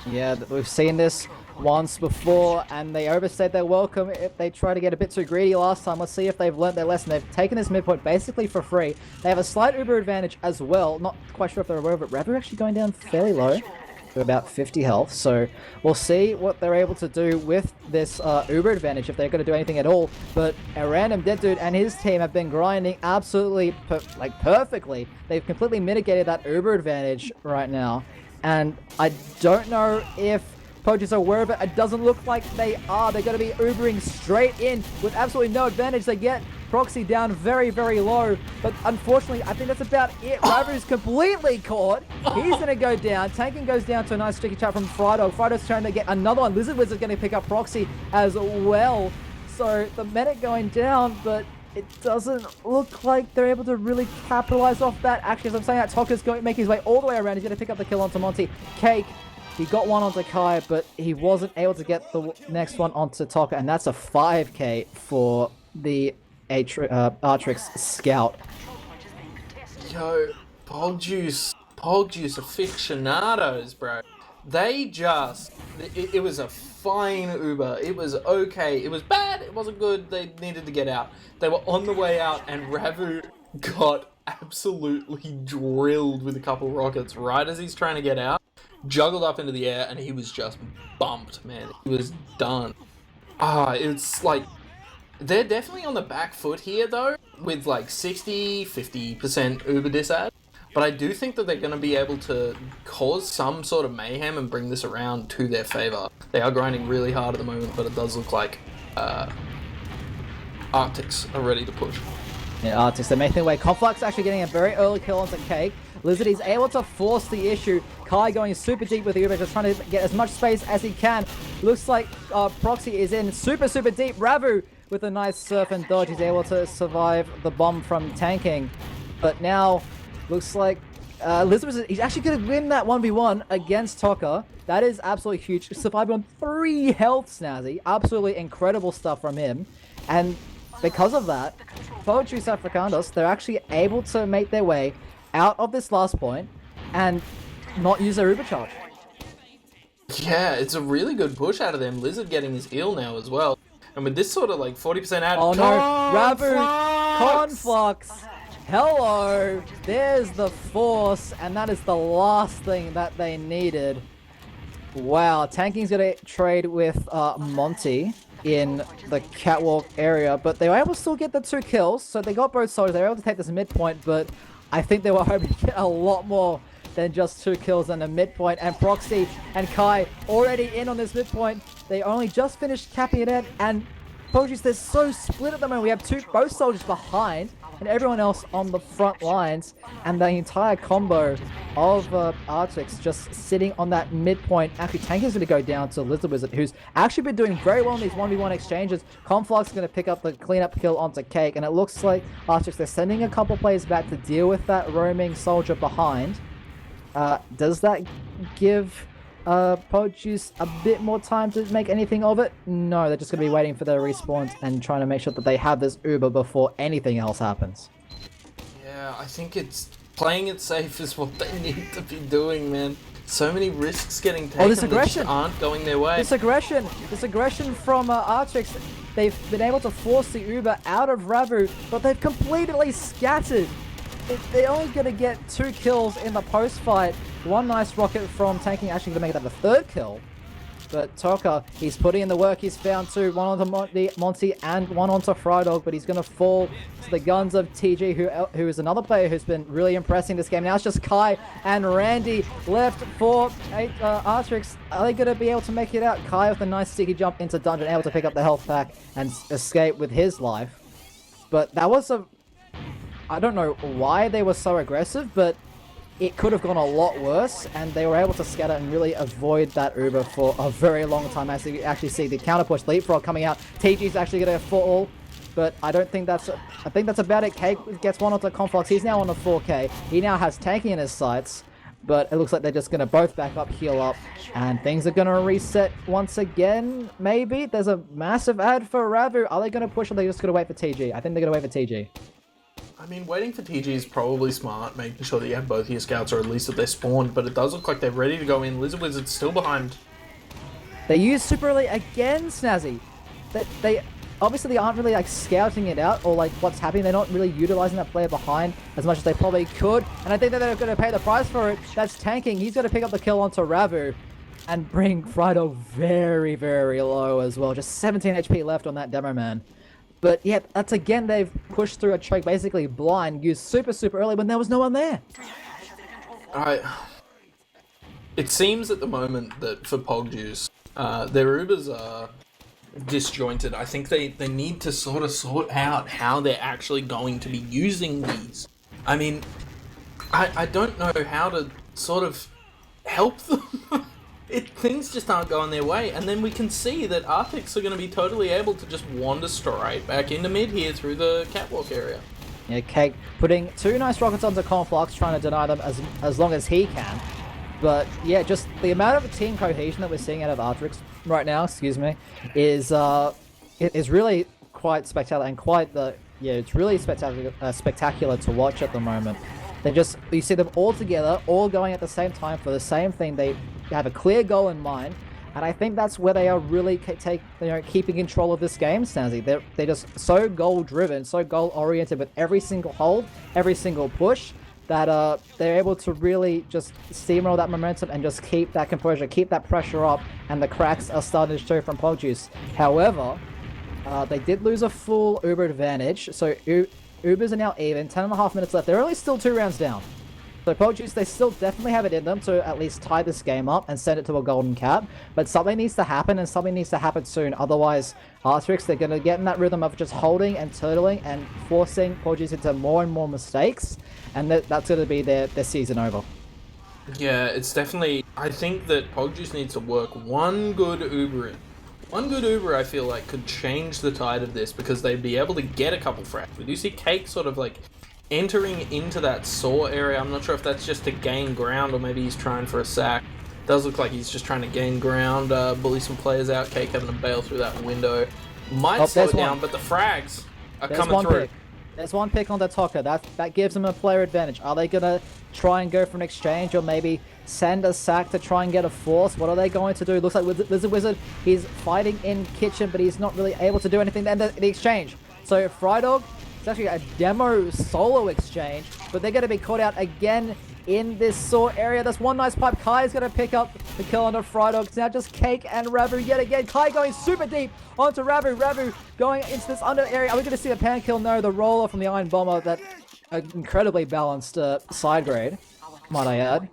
Speaker 2: Yeah,
Speaker 3: we've seen this once before, and they overstayed their welcome if they try to get a bit too greedy last time. Let's see if they've learnt their lesson. They've taken this midpoint basically for free. They have a slight Uber advantage as well. Not quite sure if they're aware of it. Ravu actually going down fairly low to about 50 health, so we'll see what they're able to do with this Uber advantage, if they're going to do anything at all. But a random dead dude and his team have been grinding absolutely perfectly. They've completely mitigated that Uber advantage right now, and I don't know if Pogjuice are aware of it. It doesn't look like they are. They're going to be Ubering straight in with absolutely no advantage. They get Proxy down very low, but unfortunately I think that's about it. Ravu's completely caught. He's going to go down. Tanking goes down to a nice sticky chat from Frydog. Frydog's trying to get another one. Lizard Wizard's going to pick up Proxy as well. So the medic going down, but it doesn't look like they're able to really capitalize off that. Actually, as I'm saying that, Toka's going to make his way all the way around. He's going to pick up the kill onto Monty. Cake, he got one onto Kai, but he wasn't able to get the next one onto Toka, and that's a 5k for the Artix Scout.
Speaker 2: Yo, Pogjuice Aficionados, bro. They just... It was a fine Uber. It was okay. It was bad. It wasn't good. They needed to get out. They were on the way out, and Ravu got absolutely drilled with a couple rockets right as he's trying to get out. Juggled up into the air, and he was just bumped, man. He was done. It's like... They're definitely on the back foot here, though, with like 50% Uber disad. But I do think that they're going to be able to cause some sort of mayhem and bring this around to their favour. They are grinding really hard at the moment, but it does look like Artix are ready to push.
Speaker 3: Yeah, Artix, they're making their way. Conflux actually getting a very early kill onto Cake. Lizard is able to force the issue. Kai going super deep with the Uber, just trying to get as much space as he can. Looks like Proxy is in super deep. Ravu with a nice surf and dodge. He's able to survive the bomb from tanking. But now... looks like he's actually going to win that 1v1 against Toka. That is absolutely huge. Surviving on 3 health, Snazzy. Absolutely incredible stuff from him. And because of that, Pogjuice Africanus, they're actually able to make their way out of this last point and not use their Uber charge.
Speaker 2: Yeah, it's a really good push out of them. Lizard getting his heal now as well. And with this sort of like 40% out...
Speaker 3: Oh no, Ravu! Conflux! Hello! There's the force, and that is the last thing that they needed. Wow, Tanking's gonna trade with Monty in the catwalk area, but they were able to still get the 2 kills, so they got both soldiers. They were able to take this midpoint, but I think they were hoping to get a lot more than just 2 kills and a midpoint. And Proxy and Kai already in on this midpoint. They only just finished capping it in, and Pogjuice, they're so split at the moment. We have both soldiers behind, and everyone else on the front lines, and the entire combo of Artix just sitting on that midpoint. Actually, Tanking's going to go down to Lizard Wizard, who's actually been doing very well in these 1v1 exchanges. Conflux is going to pick up the cleanup kill onto Cake, and it looks like Artix, they're sending a couple players back to deal with that roaming soldier behind. Does that give Pogjuice a bit more time to make anything of it? No, they're just going to be waiting for their respawns and trying to make sure that they have this Uber before anything else happens.
Speaker 2: Yeah, I think it's playing it safe is what they need to be doing, man. So many risks getting taken
Speaker 3: this aggression
Speaker 2: that aren't going their way.
Speaker 3: This aggression from Artix. They've been able to force the Uber out of Ravu, but they've completely scattered. They're only going to get 2 kills in the post-fight. One nice rocket from Tanking, actually going to make that the 3rd kill. But Toka, he's putting in the work. He's found 2, one onto Monty and one onto Frydog, but he's going to fall to the guns of TG, who is another player who's been really impressing this game. Now it's just Kai and Randy left for Artix. Are they going to be able to make it out? Kai with a nice sticky jump into dungeon, able to pick up the health pack and escape with his life. But that was I don't know why they were so aggressive, but it could have gone a lot worse, and they were able to scatter and really avoid that Uber for a very long time. As you actually see the counter push leapfrog coming out, TG's actually going to fall, but I don't think that's... I think that's about it. Cake gets one onto Conflux. He's now on a 4k. He now has Tanking in his sights, but it looks like they're just going to both back up, heal up, and things are going to reset once again, maybe. There's a massive ad for Ravu. Are they going to push, or are they just going to wait for TG? I think they're going to wait for TG.
Speaker 2: I mean, waiting for TG is probably smart, making sure that you have both your scouts, or at least that they're spawned, but it does look like they're ready to go in. Lizard Wizard's still behind.
Speaker 3: They use super early again, Snazzy. They obviously they aren't really like scouting it out, or like what's happening. They're not really utilizing that player behind as much as they probably could, and I think that they're going to pay the price for it. That's Tanking. He's going to pick up the kill onto Ravu and bring Frydog very, very low as well. Just 17 HP left on that demo man. But yeah, that's again, they've pushed through a choke, basically blind, used super early when there was no one there.
Speaker 2: Alright. It seems at the moment that for Pogjuice, their Ubers are disjointed. I think they need to sort of sort out how they're actually going to be using these. I mean, I don't know how to sort of help them. things just aren't going their way. And then we can see that Artix are going to be totally able to just wander straight back into mid here through the catwalk area.
Speaker 3: Yeah, Cake putting 2 nice rockets onto Conflux, trying to deny them as long as he can. But yeah, just the amount of team cohesion that we're seeing out of Artix right now, is really quite spectacular and it's really spectacular to watch at the moment. You see them all together, all going at the same time for the same thing. They have a clear goal in mind, and I think that's where they are really keeping control of this game, Snazzy. They're just so goal-driven, so goal-oriented with every single hold, every single push, that they're able to really just steamroll that momentum and just keep that composure, keep that pressure up, and the cracks are starting to show from Pogjuice. However, they did lose a full Uber advantage, so Ubers are now even, 10.5 minutes left. They're only still 2 rounds down. So Pogjuice, they still definitely have it in them to at least tie this game up and send it to a golden cap. But something needs to happen, and something needs to happen soon. Otherwise, Artix, they're going to get in that rhythm of just holding and turtling and forcing Pogjuice into more and more mistakes. And that's going to be their season over.
Speaker 2: Yeah, it's definitely... I think that Pogjuice needs to work one good Uber in. One good Uber, I feel like, could change the tide of this, because they'd be able to get a couple frags. We do see Cake sort of like entering into that saw area. I'm not sure if that's just to gain ground or maybe he's trying for a sack. Does look like he's just trying to gain ground, bully some players out. Cake having to bail through that window. Might slow it down, but the frags are coming through.
Speaker 3: Pick. There's one pick on the Toka. That gives them a player advantage. Are they going to try and go for an exchange, or maybe send a sack to try and get a force? What are they going to do? Looks like Lizard Wizard, he's fighting in kitchen, but he's not really able to do anything in the exchange. So Frydog, it's actually a demo solo exchange, but they're going to be caught out again in this saw area. That's one nice pipe. Kai is going to pick up the kill onto Frydog. It's now just Cake and Ravu yet again. Kai going super deep onto Ravu. Ravu going into this under area. Are we going to see the pan kill? No, the roller from the Iron Bomber, that incredibly balanced side grade, might I add,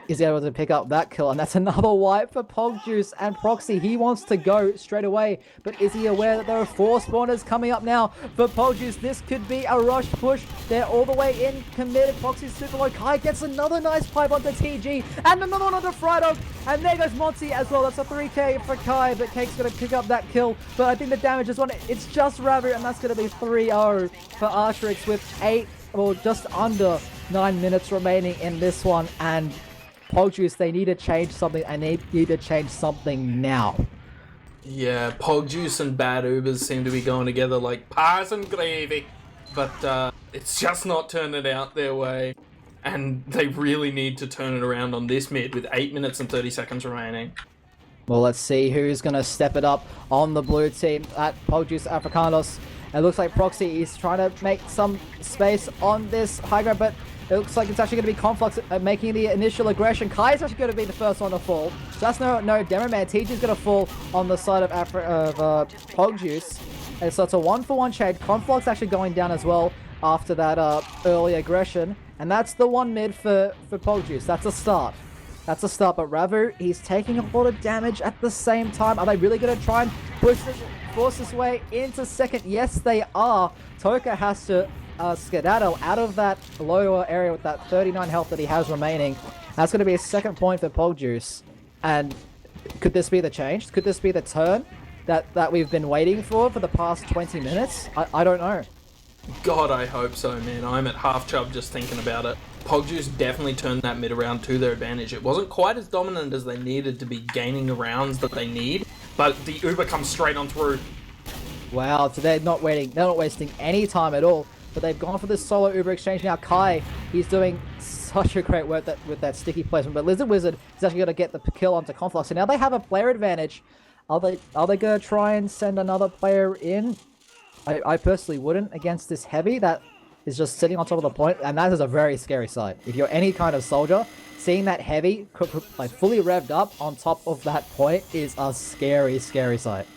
Speaker 3: is able to pick up that kill, and that's another wipe for Pogjuice and Proxy. He wants to go straight away, but is he aware that there are 4 spawners coming up now for Pogjuice? This could be a rush push. They're all the way in, committed. Proxy's super low. Kai gets another nice pipe onto TG, and another one onto Frydog, and there goes Monty as well. That's a 3k for Kai, but Cake's going to pick up that kill, but I think the damage is on it. It's just Ravu, and that's going to be 3-0 for Artix with just under 9 minutes remaining in this one, and Pogjuice, they need to change something, and they need to change something now.
Speaker 2: Yeah, Pogjuice and bad Ubers seem to be going together like pies and gravy, but it's just not turning out their way, and they really need to turn it around on this mid with 8 minutes and 30 seconds remaining.
Speaker 3: Well, let's see who's going to step it up on the blue team at Pogjuice Africanos. It looks like Proxy is trying to make some space on this high ground, but it looks like it's actually going to be Conflux making the initial aggression. Kai is actually going to be the first one to fall. So that's no demo man. TG's going to fall on the side of Pogjuice. And so it's a 1-for-1 trade. Conflux actually going down as well after that early aggression. And that's the 1 mid for Pogjuice. That's a start. That's a start. But Ravu, he's taking a lot of damage at the same time. Are they really going to try and force his way into second? Yes, they are. Toka has to skedaddle out of that lower area with that 39 health that he has remaining. That's going to be a second point for Pogjuice. And could this be the change? Could this be the turn that we've been waiting for the past 20 minutes? I don't know.
Speaker 2: God, I hope so, man. I'm at half chub just thinking about it. Pogjuice definitely turned that mid around to their advantage. It wasn't quite as dominant as they needed to be gaining the rounds that they need, but the Uber comes straight on through. Wow,
Speaker 3: so they're not wasting any time at all, but they've gone for this solo Uber exchange now. Kai, he's doing such a great work with that sticky placement, but Lizard Wizard is actually going to get the kill onto Conflux. So now they have a player advantage. Are they going to try and send another player in? I personally wouldn't against this heavy that is just sitting on top of the point, and that is a very scary sight. If you're any kind of soldier, seeing that heavy like fully revved up on top of that point is a scary, scary sight.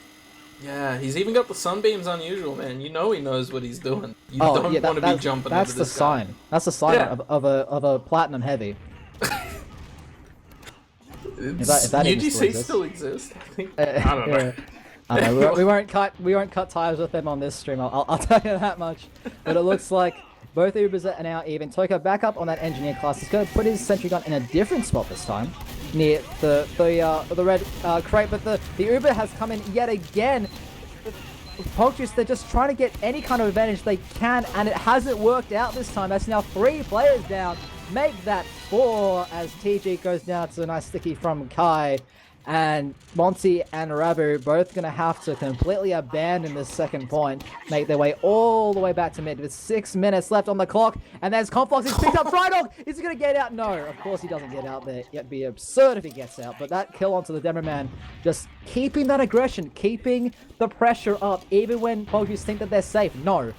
Speaker 2: Yeah, he's even got the sunbeams unusual, man. You know he knows what he's doing. You don't want to be jumping into this guy.
Speaker 3: That's the sign of a platinum heavy.
Speaker 2: If that UGC still exists, I think. I don't know.
Speaker 3: I know, we won't cut ties with them on this stream. I'll tell you that much. But it looks like both Ubers are now even. Toka back up on that engineer class. He's going to put his sentry gun in a different spot this time. near the red crate, but the Uber has come in yet again. Pogjuice, they're just trying to get any kind of advantage they can, and it hasn't worked out this time. That's now 3 players down. Make that 4 as TG goes down to a nice sticky from Kai. And Monty and Rabu both going to have to completely abandon this second point, make their way all the way back to mid with 6 minutes left on the clock. And there's Conflox, he's picked up Frydog. Is he going to get out? No, of course he doesn't get out there. It'd be absurd if he gets out. But that kill onto the Demo Man, just keeping that aggression, keeping the pressure up, even when Pogjuice think that they're safe. No.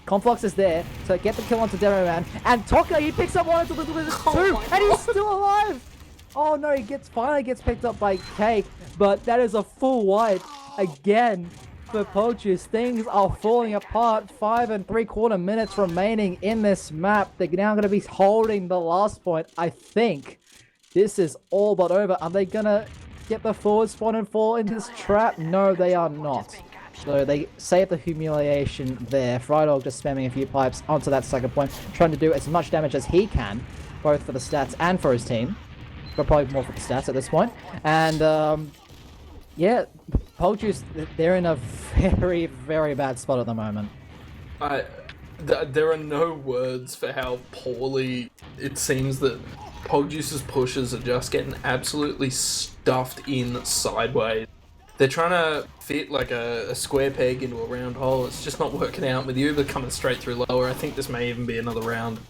Speaker 3: Conflox is there to get the kill onto Demo Man. And Toka, he picks up one onto the Wizard 2, and he's still alive. Oh no, he finally gets picked up by Cake, but that is a full wipe again for Pogjuice. Things are falling apart. 5 3/4 minutes remaining in this map. They're now going to be holding the last point. I think this is all but over. Are they going to get the forward spawn and fall into this trap? No, they are not. So they save the humiliation there. Frydog just spamming a few pipes onto that second point, trying to do as much damage as he can, both for the stats and for his team. But probably more for the stats at this point. And, yeah, Pogjuice, they're in a very, very bad spot at the moment.
Speaker 2: There are no words for how poorly it seems that Pogjuice's pushes are just getting absolutely stuffed in sideways. They're trying to fit like a square peg into a round hole. It's just not working out with Uber coming straight through lower. I think this may even be another round.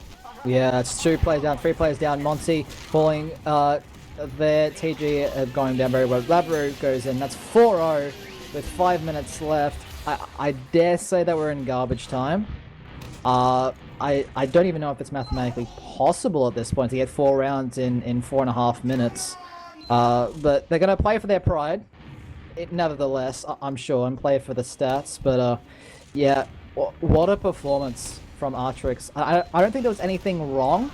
Speaker 3: Yeah, it's 2 players down, 3 players down. Monty falling there. TG going down very well. Labru goes in. That's 4-0 with 5 minutes left. I dare say that we're in garbage time. I don't even know if it's mathematically possible at this point to get 4 rounds in 4.5 minutes. But they're going to play for their pride. Nevertheless, I'm sure, and play for the stats. But yeah, what a performance from Artix. I don't think there was anything wrong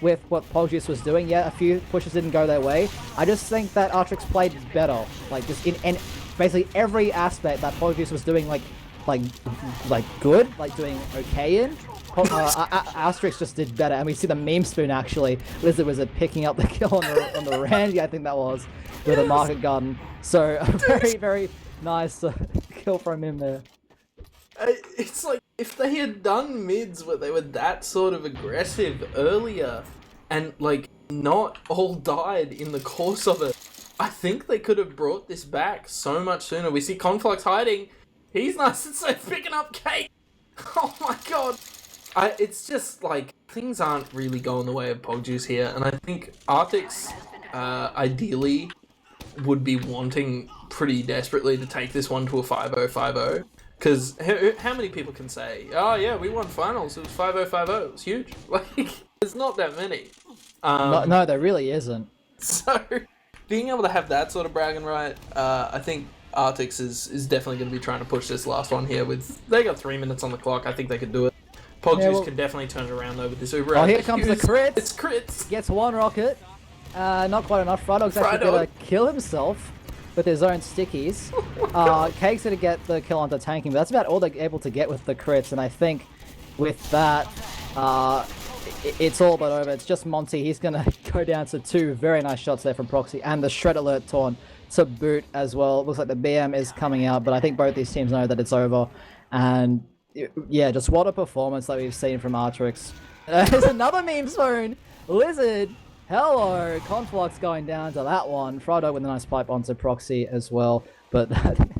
Speaker 3: with what Pogjuice was doing. Yeah, a few pushes didn't go their way. I just think that Artix played better. Like, just in basically every aspect that Pogjuice was doing, like good, like doing okay in. Artix just did better, and we see the meme spoon actually. Lizard Wizard picking up the kill on the Randy, I think that was, with a market garden. So a very, very nice kill from him there.
Speaker 2: It's like, if they had done mids where they were that sort of aggressive earlier and, like, not all died in the course of it, I think they could have brought this back so much sooner. We see Conflux hiding. He's nice and safe picking up Cake. Oh my god. It's just, like, things aren't really going the way of Pogjuice here, and I think Artix, ideally, would be wanting pretty desperately to take this one to a 5-0-5-0. Because how many people can say, oh yeah, we won finals, it was 5-0-5-0, it was huge. Like, there's not that many.
Speaker 3: No, there really isn't.
Speaker 2: So, being able to have that sort of bragging right, I think Artix is definitely going to be trying to push this last one here. They got 3 minutes on the clock, I think they could do it. Pogjuice can definitely turn it around though with this Uber.
Speaker 3: Oh, here comes the crits!
Speaker 2: It's crits!
Speaker 3: Gets 1 rocket. Not quite enough. Frydog's actually going to kill himself with his own stickies. Cake's going to get the kill onto tanking, but that's about all they're able to get with the crits, and I think with that, it's all but over. It's just Monty. He's going to go down to 2 very nice shots there from Proxy, and the Shred Alert Taunt to boot as well. Looks like the BM is coming out, but I think both these teams know that it's over, and yeah, just what a performance that we've seen from Artix. There's another meme spoon! Lizard! Hello! Conflux going down to that one. Frydog with a nice pipe onto Proxy as well. But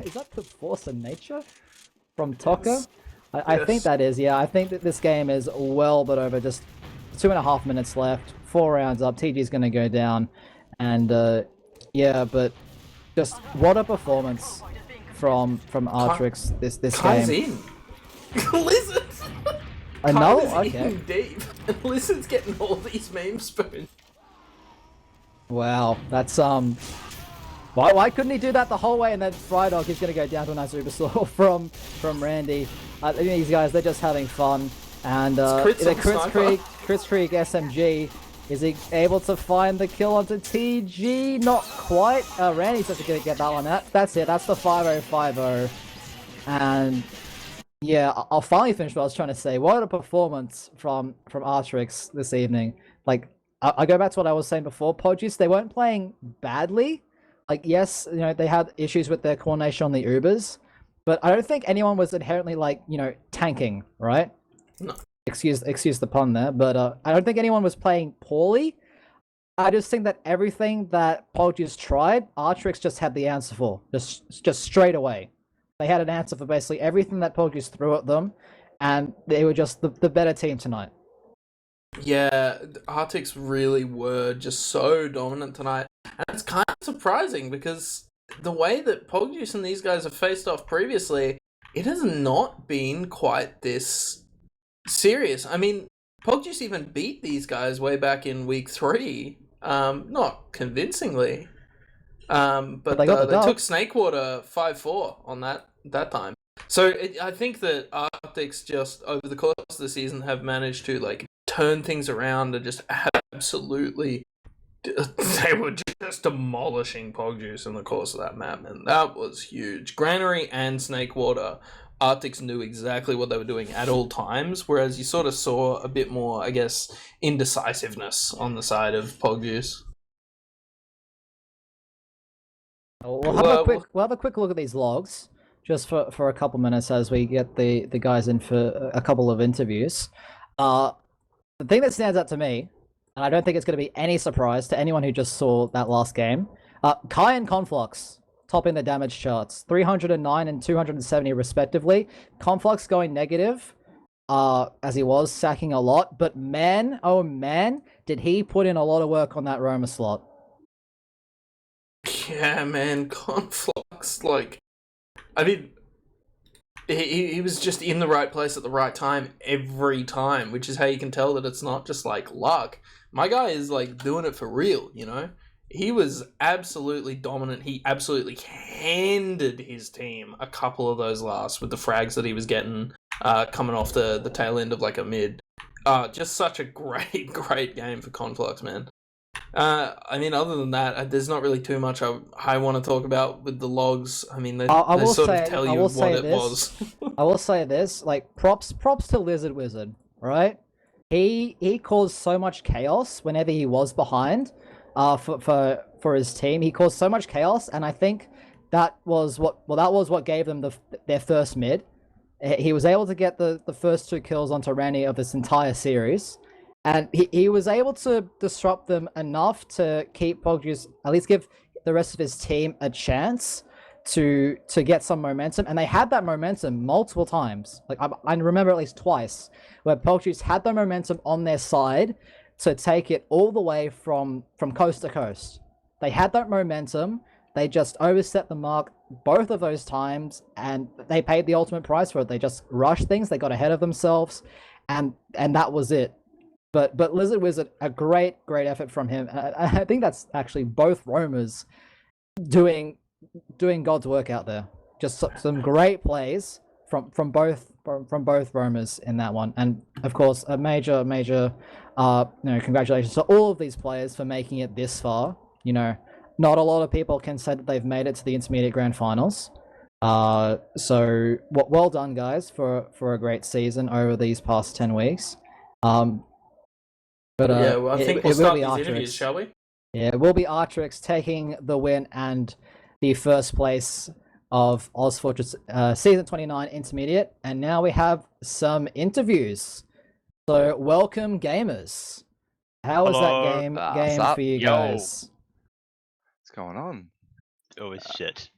Speaker 3: is that the force of nature from Toka?
Speaker 2: Yes.
Speaker 3: I think that is, yeah. I think that this game is well but over. Just 2.5 minutes left. 4 rounds up. TG's going to go down. And yeah, but just what a performance from Artix this
Speaker 2: Kai's
Speaker 3: game.
Speaker 2: In. Lizard!
Speaker 3: Another?
Speaker 2: Kai's
Speaker 3: Okay.
Speaker 2: in deep. And Lizard's getting all these meme spoons.
Speaker 3: Wow, that's why couldn't he do that the whole way? And then Frydog is gonna go down to a nice Ubersaw from Randy. I think these guys, they're just having fun. And the Crits Creek SMG, is he able to find the kill onto TG? Not quite. Randy's just gonna get that one. That's it. That's the 5-0-5-0. And yeah, I'll finally finish what I was trying to say. What a performance from Artix this evening. Like, I go back to what I was saying before. Pogjuice, they weren't playing badly. Like, yes, they had issues with their coordination on the Ubers, but I don't think anyone was inherently like, tanking, right?
Speaker 2: No.
Speaker 3: Excuse the pun there, but I don't think anyone was playing poorly. I just think that everything that Pogjuice tried, Artix just had the answer for, just straight away. They had an answer for basically everything that Pogjuice threw at them, and they were just the better team tonight.
Speaker 2: Yeah, Artix really were just so dominant tonight. And it's kind of surprising because the way that Pogjuice and these guys have faced off previously, it has not been quite this serious. I mean, Pogjuice even beat these guys way back in week 3. Not convincingly. But they took Snakewater 5-4 on that time. So I think that Artix just, over the course of the season, have managed to, like, turn things around and just absolutely... They were just demolishing Pogjuice in the course of that map, and that was huge. Granary and Snakewater, Artix knew exactly what they were doing at all times, whereas you sort of saw a bit more, I guess, indecisiveness on the side of Pogjuice.
Speaker 3: We'll have a quick look at these logs, just for a couple minutes as we get the guys in for a couple of interviews. The thing that stands out to me, and I don't think it's going to be any surprise to anyone who just saw that last game, Kai and Conflux topping the damage charts, 309 and 270 respectively. Conflux going negative, as he was sacking a lot, but man, oh man, did he put in a lot of work on that Roma slot.
Speaker 2: Yeah, man, Conflux, like, I mean, he was just in the right place at the right time every time, which is how you can tell that it's not just, like, luck. My guy is, like, doing it for real, He was absolutely dominant. He absolutely handed his team a couple of those last with the frags that he was getting coming off the tail end of, like, a mid. Just such a great game for Conflux, man. I mean, other than that, there's not really too much I want to talk about with the logs. I mean, they sort of tell you what it was.
Speaker 3: I will say this, like, props to Lizard Wizard, right? He caused so much chaos whenever he was behind, for his team. He caused so much chaos, and I think that was what gave them their first mid. He was able to get the first 2 kills onto Randy of this entire series. And he was able to disrupt them enough to keep Pogjuice, at least give the rest of his team a chance to get some momentum. And they had that momentum multiple times. Like, I remember at least twice where Pogjuice had the momentum on their side to take it all the way from coast to coast. They had that momentum. They just overstepped the mark both of those times, and they paid the ultimate price for it. They just rushed things. They got ahead of themselves, and that was it. But Lizard Wizard, a great effort from him. I think that's actually both Romas doing God's work out there. Just some great plays from both Romas in that one. And of course, a major congratulations to all of these players for making it this far. Not a lot of people can say that they've made it to the intermediate grand finals. So well done, guys, for a great season over these past 10 weeks. But
Speaker 2: I think we'll start these interviews, shall we?
Speaker 3: Yeah, it will be Artix taking the win and the first place of ozfortress Season 29 Intermediate. And now we have some interviews. So welcome, gamers. How was that game for you guys?
Speaker 4: What's going on?
Speaker 5: Oh, shit.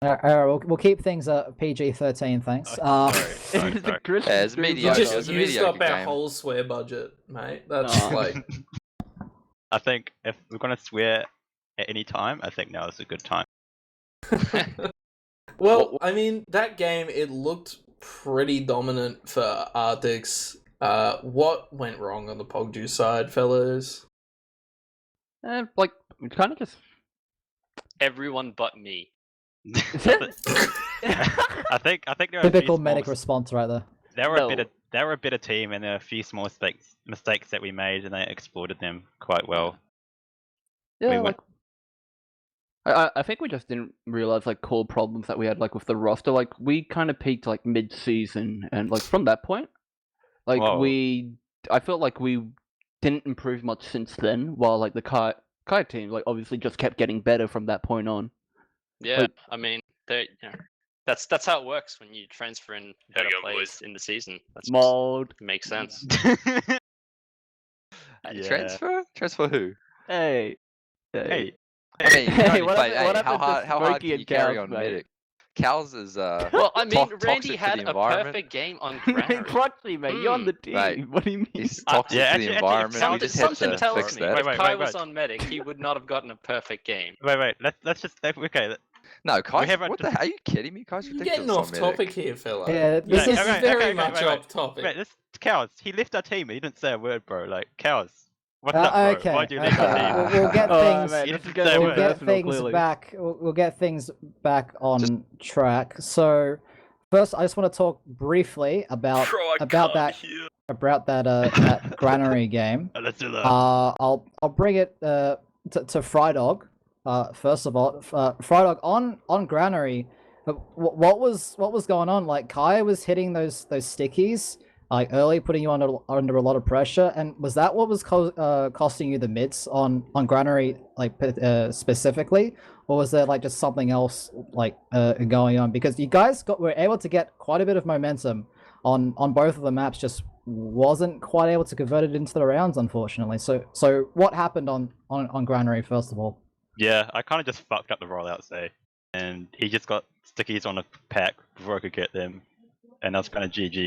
Speaker 3: We'll keep things PG-13, thanks.
Speaker 5: Sorry.
Speaker 4: It's mediocre.
Speaker 2: You just got our whole swear budget, mate. That's like...
Speaker 5: I think if we're going to swear at any time, I think now is a good time.
Speaker 2: Well, I mean, that game, it looked pretty dominant for Artix. What went wrong on the Pogjuice side, fellas?
Speaker 6: Kind of just everyone but me.
Speaker 5: I think there are
Speaker 3: typical medic response right there.
Speaker 5: They were a better team, and there were a few small mistakes that we made, and they exploited them quite well.
Speaker 6: Yeah, I think we just didn't realize core problems that we had with the roster. We kind of peaked mid-season, and from that point, I felt like we didn't improve much since then. While like the Kai team, like obviously just kept getting better from that point on.
Speaker 7: Yeah,
Speaker 6: Like-
Speaker 7: I mean, that's how it works when you transfer in better players in the season. That's
Speaker 6: Mold.
Speaker 7: makes sense.
Speaker 5: Yeah.
Speaker 4: Transfer who?
Speaker 6: Hey.
Speaker 5: Hey,
Speaker 4: I mean, you can only
Speaker 6: what
Speaker 4: play.
Speaker 6: happened- what
Speaker 4: Hey, how
Speaker 6: happened to
Speaker 4: hard
Speaker 6: Smokey
Speaker 4: can you
Speaker 6: and
Speaker 4: carry
Speaker 6: Cows,
Speaker 4: on
Speaker 6: mate?
Speaker 4: medic? Cows is
Speaker 7: Well, I mean,
Speaker 4: toxic
Speaker 7: Randy
Speaker 4: for
Speaker 7: had
Speaker 4: the
Speaker 7: a
Speaker 4: environment.
Speaker 7: perfect game on
Speaker 6: Hey,
Speaker 7: Granary.
Speaker 6: Proxy, mate, you're on the team.
Speaker 4: Mate,
Speaker 6: What do you mean?
Speaker 4: He's
Speaker 7: I-
Speaker 4: toxic
Speaker 5: Yeah,
Speaker 4: to the
Speaker 5: actually,
Speaker 4: environment. We just had
Speaker 7: Something
Speaker 4: to
Speaker 7: tells
Speaker 4: fix
Speaker 7: me
Speaker 4: that.
Speaker 7: if
Speaker 5: Wait,
Speaker 7: Kai
Speaker 5: wait,
Speaker 7: was
Speaker 5: wait.
Speaker 7: on medic, he would not have gotten a perfect game.
Speaker 5: wait. Let's just okay.
Speaker 4: No, Kai's,
Speaker 5: have a
Speaker 4: what the hell? Are you kidding me? Kai's
Speaker 2: You're
Speaker 4: ridiculous
Speaker 2: getting off
Speaker 4: on medic.
Speaker 2: topic here, fella.
Speaker 3: Yeah,
Speaker 2: This
Speaker 3: this
Speaker 2: is
Speaker 3: is
Speaker 2: very much
Speaker 5: wait.
Speaker 2: off topic.
Speaker 5: Wait, this Cows. He left our team. He didn't say a word, bro. Like Cows. What's up, bro?
Speaker 3: okay.
Speaker 5: Why'd you leave our
Speaker 3: okay.
Speaker 5: team?
Speaker 3: We'll get things.
Speaker 6: mate,
Speaker 5: You
Speaker 6: this is
Speaker 5: didn't
Speaker 6: gonna
Speaker 5: say
Speaker 6: be
Speaker 5: a
Speaker 3: We'll
Speaker 5: word.
Speaker 3: get
Speaker 6: personal,
Speaker 3: things
Speaker 6: clearly.
Speaker 3: back. We'll get things back on track. So first, I just want to talk briefly about that granary game.
Speaker 5: Let's do that.
Speaker 3: I'll bring it to Frydog. First of all, Frydog on granary. What was going on? Like Kai was hitting those stickies like early, putting you under a lot of pressure. And was that what was costing you the mids on granary, like specifically, or was there like just something else like going on? Because you guys were able to get quite a bit of momentum on both of the maps, just wasn't quite able to convert it into the rounds, unfortunately. So what happened on granary first of all?
Speaker 5: Yeah, I kind of just fucked up the rollouts there, and he just got stickies on a pack before I could get them, and that's kind of GG.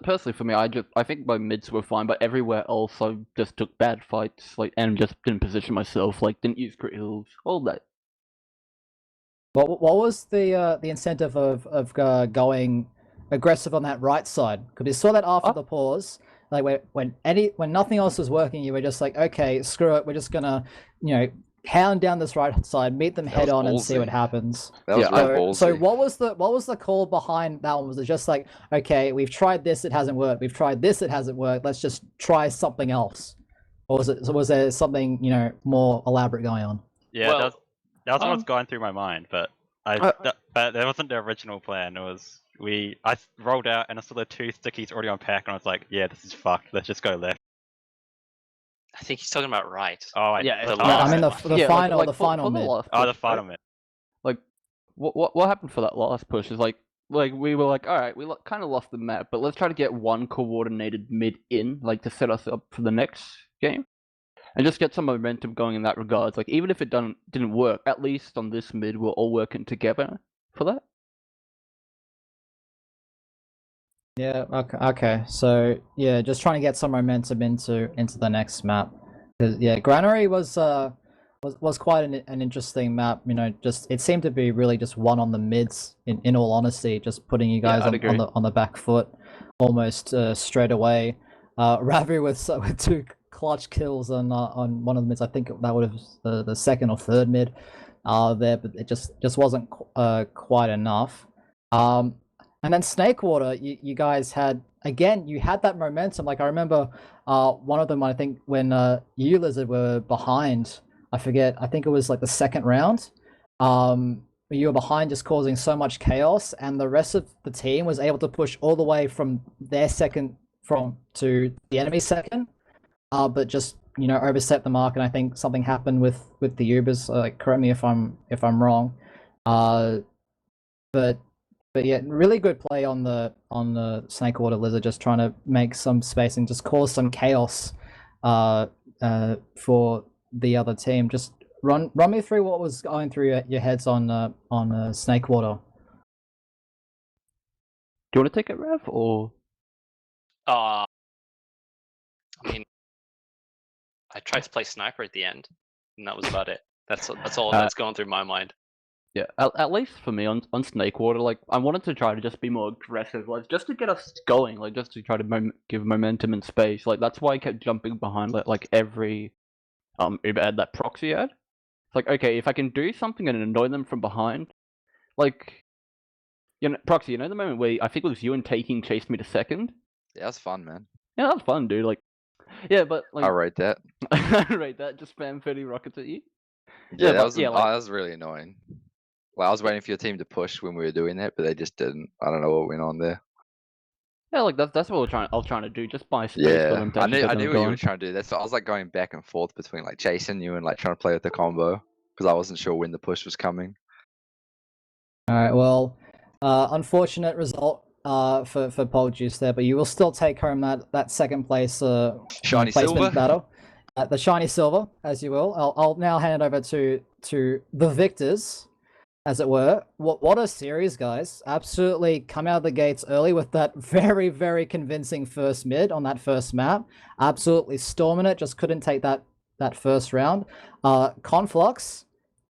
Speaker 6: Personally for me, I think my mids were fine, but everywhere else I just took bad fights, like, and just didn't position myself, like didn't use crit heals, all that.
Speaker 3: What was the incentive of going aggressive on that right side? Because you saw that after the pause, like when nothing else was working, you were just like, okay, screw it, we're just gonna hound down this right side, meet them head on, and see what happens.
Speaker 4: That was real ballsy.
Speaker 3: So what was the call behind that one? Was it just like, okay, we've tried this, it hasn't worked. We've tried this, it hasn't worked. Let's just try something else. Or was there something more elaborate going on?
Speaker 5: Yeah,
Speaker 7: Well,
Speaker 5: that was what's going through my mind, but but that wasn't the original plan. It was I rolled out and I saw the two stickies already on pack, and I was like, yeah, this is fucked. Let's just go left.
Speaker 7: I think he's talking about right.
Speaker 5: Oh,
Speaker 6: Yeah,
Speaker 7: the
Speaker 6: it's-
Speaker 7: last
Speaker 3: I mean
Speaker 7: one.
Speaker 3: the final
Speaker 6: like,
Speaker 3: the
Speaker 6: for
Speaker 3: final
Speaker 6: the
Speaker 3: mid.
Speaker 6: last
Speaker 5: the
Speaker 6: push, right?
Speaker 5: final mid.
Speaker 6: Like, what happened for that last push is like we were like, all right, we kind of lost the map, but let's try to get one coordinated mid in, like to set us up for the next game, and just get some momentum going in that regards. Like even if it didn't work, at least on this mid, we're all working together for that.
Speaker 3: Yeah. Okay. So yeah, just trying to get some momentum into the next map. 'Cause, yeah, Granary was quite an interesting map. Just it seemed to be really just one on the mids. In all honesty, just putting you guys
Speaker 6: I'd agree.
Speaker 3: on the back foot almost straight away. Ravi with two clutch kills on one of the mids. I think that would have the second or third mid there, but it just wasn't quite enough. And then Snakewater, you guys had you had that momentum. Like I remember one of them, I think when you Lizard were behind, I forget, I think it was like the second round. You were behind, just causing so much chaos, and the rest of the team was able to push all the way from their second to the enemy second, but just overstep the mark. And I think something happened with the Ubers. Like correct me if I'm wrong. But yeah, really good play on the Snakewater Lizard, just trying to make some space and just cause some chaos for the other team. Just run me through what was going through your heads on Snakewater.
Speaker 6: Do you want to take it, Rev, or?
Speaker 7: I mean, I tried to play sniper at the end, and that was about it. That's all that's going through my mind.
Speaker 6: Yeah, at least for me on Snakewater, like I wanted to try to just be more aggressive, like just to get us going, like just to try to give momentum and space. Like that's why I kept jumping behind like every Uber ad that proxy ad. It's like, okay, if I can do something and annoy them from behind, like proxy, the moment where I think it was you and Taking chased me to second.
Speaker 4: Yeah, that's fun, man.
Speaker 6: Yeah, that was fun, dude. Like, yeah, but like
Speaker 4: I rate that.
Speaker 6: I rate that. Just spam 30 rockets at you.
Speaker 4: Yeah,
Speaker 6: but,
Speaker 4: that was really annoying. Well, I was waiting for your team to push when we were doing that, but they just didn't. I don't know what went on there.
Speaker 6: Yeah, like that's what I was trying to do, just buy space for
Speaker 4: Yeah,
Speaker 6: them to
Speaker 4: I
Speaker 6: actually
Speaker 4: knew
Speaker 6: get
Speaker 4: I
Speaker 6: them
Speaker 4: knew what you
Speaker 6: going.
Speaker 4: were trying to do. That's I was like going back and forth between like chasing you and like trying to play with the combo because I wasn't sure when the push was coming.
Speaker 3: All right. Well, unfortunate result for Pogjuice there, but you will still take home that second place
Speaker 4: Shiny
Speaker 3: placement
Speaker 4: silver.
Speaker 3: battle. The shiny silver, as you will. I'll now hand it over to the victors, as it were. What a series, guys! Absolutely come out of the gates early with that very, very convincing first mid on that first map. Absolutely storming it. Just couldn't take that first round. Conflux,